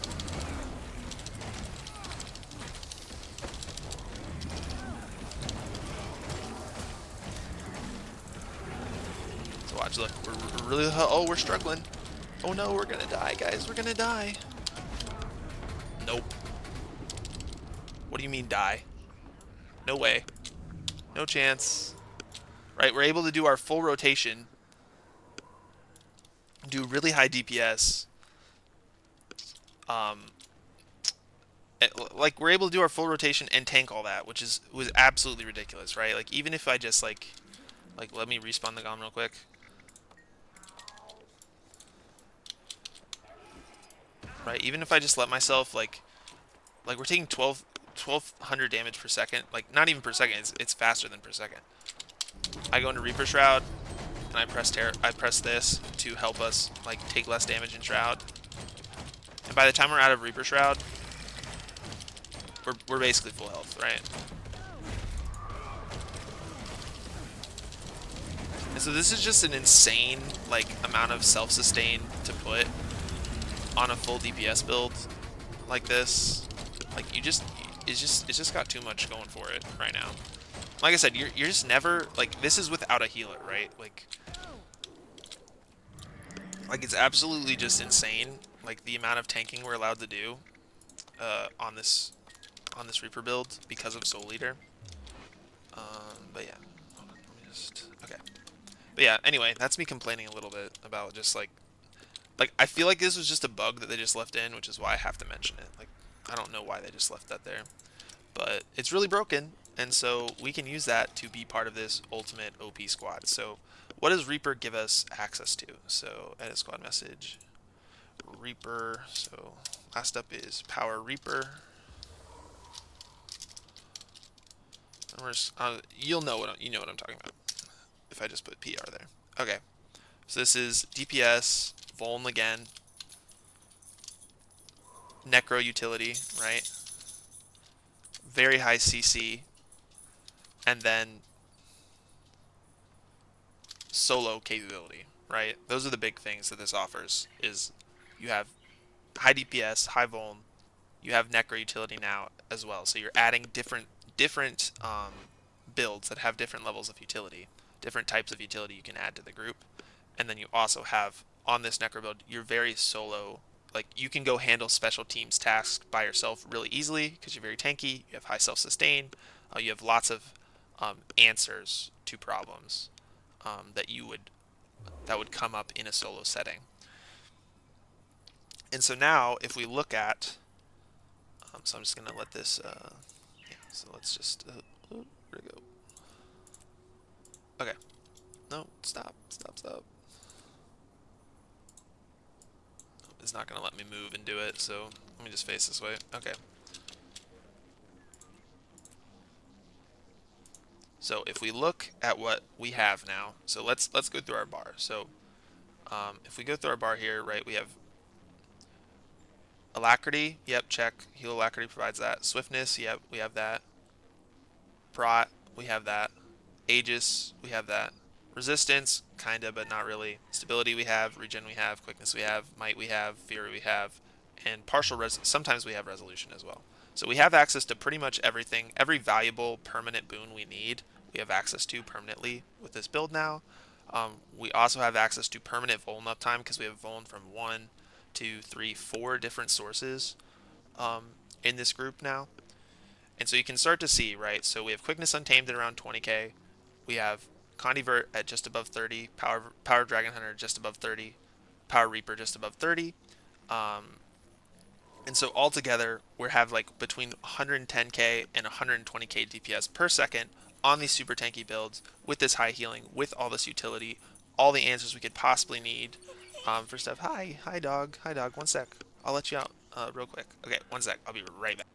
So watch, look, we're really, oh, we're struggling. Oh no, we're gonna die, guys. We're gonna die. Nope. What do you mean die? No way. No chance. Right, we're able to do our full rotation. Do really high DPS. Like we're able to do our full rotation and tank all that, which was absolutely ridiculous, right? Like even if I just like let me respawn the Golem real quick. Right, even if I just let myself like we're taking 1200 damage per second, like not even per second, it's faster than per second. I go into Reaper Shroud, and I press this to help us like take less damage in Shroud. And by the time we're out of Reaper Shroud, we're basically full health, right? And so this is just an insane like amount of self-sustain to put on a full DPS build like this. Like it's just got too much going for it right now. Like I said, you're just never like this is without a healer, right? Like it's absolutely just insane. Like the amount of tanking we're allowed to do on this Reaper build because of Soul Eater. But yeah, hold on, let me just okay. But yeah, anyway, that's me complaining a little bit about just like I feel like this was just a bug that they just left in, which is why I have to mention it. Like I don't know why they just left that there, but it's really broken, and so we can use that to be part of this ultimate OP squad. So what does Reaper give us access to? So edit squad message, Reaper. So last up is Power Reaper. You'll know you know what I'm talking about if I just put PR there. Okay, so this is DPS, Vuln again, Necro utility, right? Very high CC, and then solo capability, right? Those are the big things that this offers. Is you have high DPS, high Vuln, you have Necro utility now as well. So you're adding different builds that have different levels of utility, different types of utility you can add to the group, and then you also have on this Necro build, you're very solo. Like you can go handle special teams tasks by yourself really easily because you're very tanky. You have high self-sustain. You have lots of answers to problems that would come up in a solo setting. And so now, if we look at, so I'm just gonna let this. Yeah. So let's just. Where'd it go? Okay. No. Stop. Stop. Stop. It's not gonna let me move and do it. So let me just face this way. Okay. So if we look at what we have now, so let's go through our bar. So if we go through our bar here, right, we have Alacrity, yep, check. Heal Alacrity provides that. Swiftness, yep, we have that. Prot, we have that. Aegis, we have that. Resistance, kinda, but not really. Stability we have, regen we have, quickness we have, might we have, fury we have, and sometimes we have resolution as well. So we have access to pretty much everything, every valuable permanent boon we need, we have access to permanently with this build now. We also have access to permanent Vuln uptime because we have Vuln from 1, 2, 3, 4 different sources in this group now. And so you can start to see, right? So we have Quickness Untamed at around 20k. We have Condi Vert at just above 30. Power Dragonhunter just above 30. Power Reaper just above 30. And so altogether, we have like between 110k and 120k DPS per second on these super tanky builds with this high healing, with all this utility, all the answers we could possibly need for stuff. Hi dog, 1 sec. I'll let you out real quick. Okay, 1 sec. I'll be right back.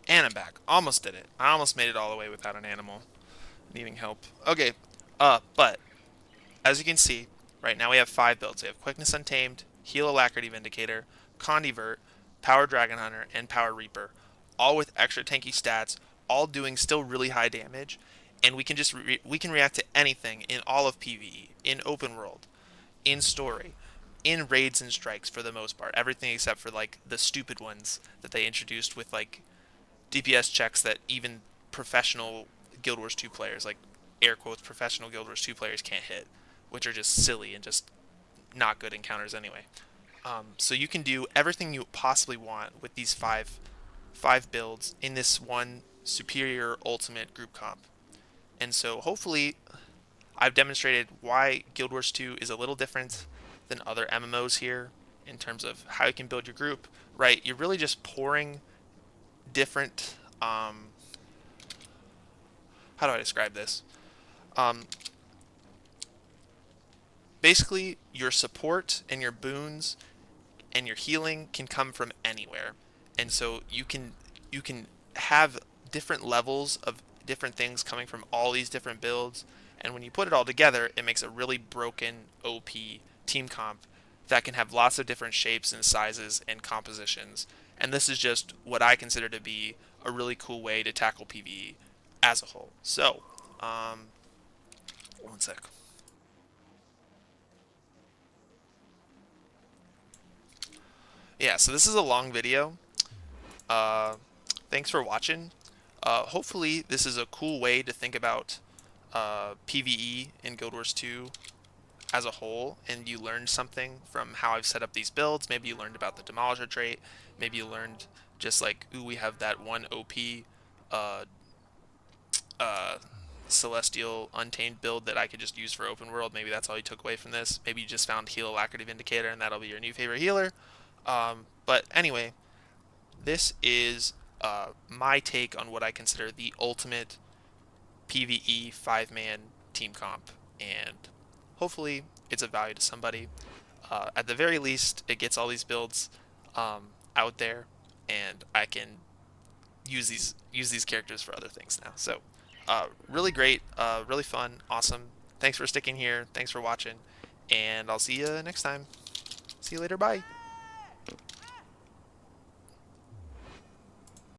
And I'm back. Almost did it. I almost made it all the way without an animal needing help. Okay, but as you can see, right now we have 5 builds. We have Quickness Untamed, Heal Alacrity Vindicator, Condi Vert, Power Dragonhunter, and Power Reaper, all with extra tanky stats, all doing still really high damage, and we can just we can react to anything in all of PvE, in open world, in story, in raids and strikes for the most part. Everything except for like the stupid ones that they introduced with like DPS checks that even professional Guild Wars 2 players, like air quotes professional Guild Wars 2 players can't hit, which are just silly and just not good encounters anyway. So you can do everything you possibly want with these five builds in this one superior ultimate group comp. And so hopefully I've demonstrated why Guild Wars 2 is a little different than other MMOs here in terms of how you can build your group, right? You're really just pouring different, how do I describe this? Um, Basically, your support and your boons and your healing can come from anywhere, and so you can have different levels of different things coming from all these different builds, and when you put it all together, it makes a really broken OP team comp that can have lots of different shapes and sizes and compositions. And this is just what I consider to be a really cool way to tackle PvE as a whole. So, one sec. Yeah, so this is a long video. Uh, Thanks for watching. Hopefully, this is a cool way to think about PvE in Guild Wars 2 as a whole, and you learned something from how I've set up these builds. Maybe you learned about the Demolisher trait. Maybe you learned just like, ooh, we have that one OP uh, uh, Celestial Untamed build that I could just use for open world. Maybe that's all you took away from this. Maybe you just found Heal Alacrity Vindicator, and that'll be your new favorite healer. But anyway, this is my take on what I consider the ultimate PvE 5-man team comp, and hopefully it's of value to somebody. At the very least, it gets all these builds out there, and I can use these characters for other things now. So, really great, really fun, awesome. Thanks for sticking here. Thanks for watching, and I'll see you next time. See you later. Bye.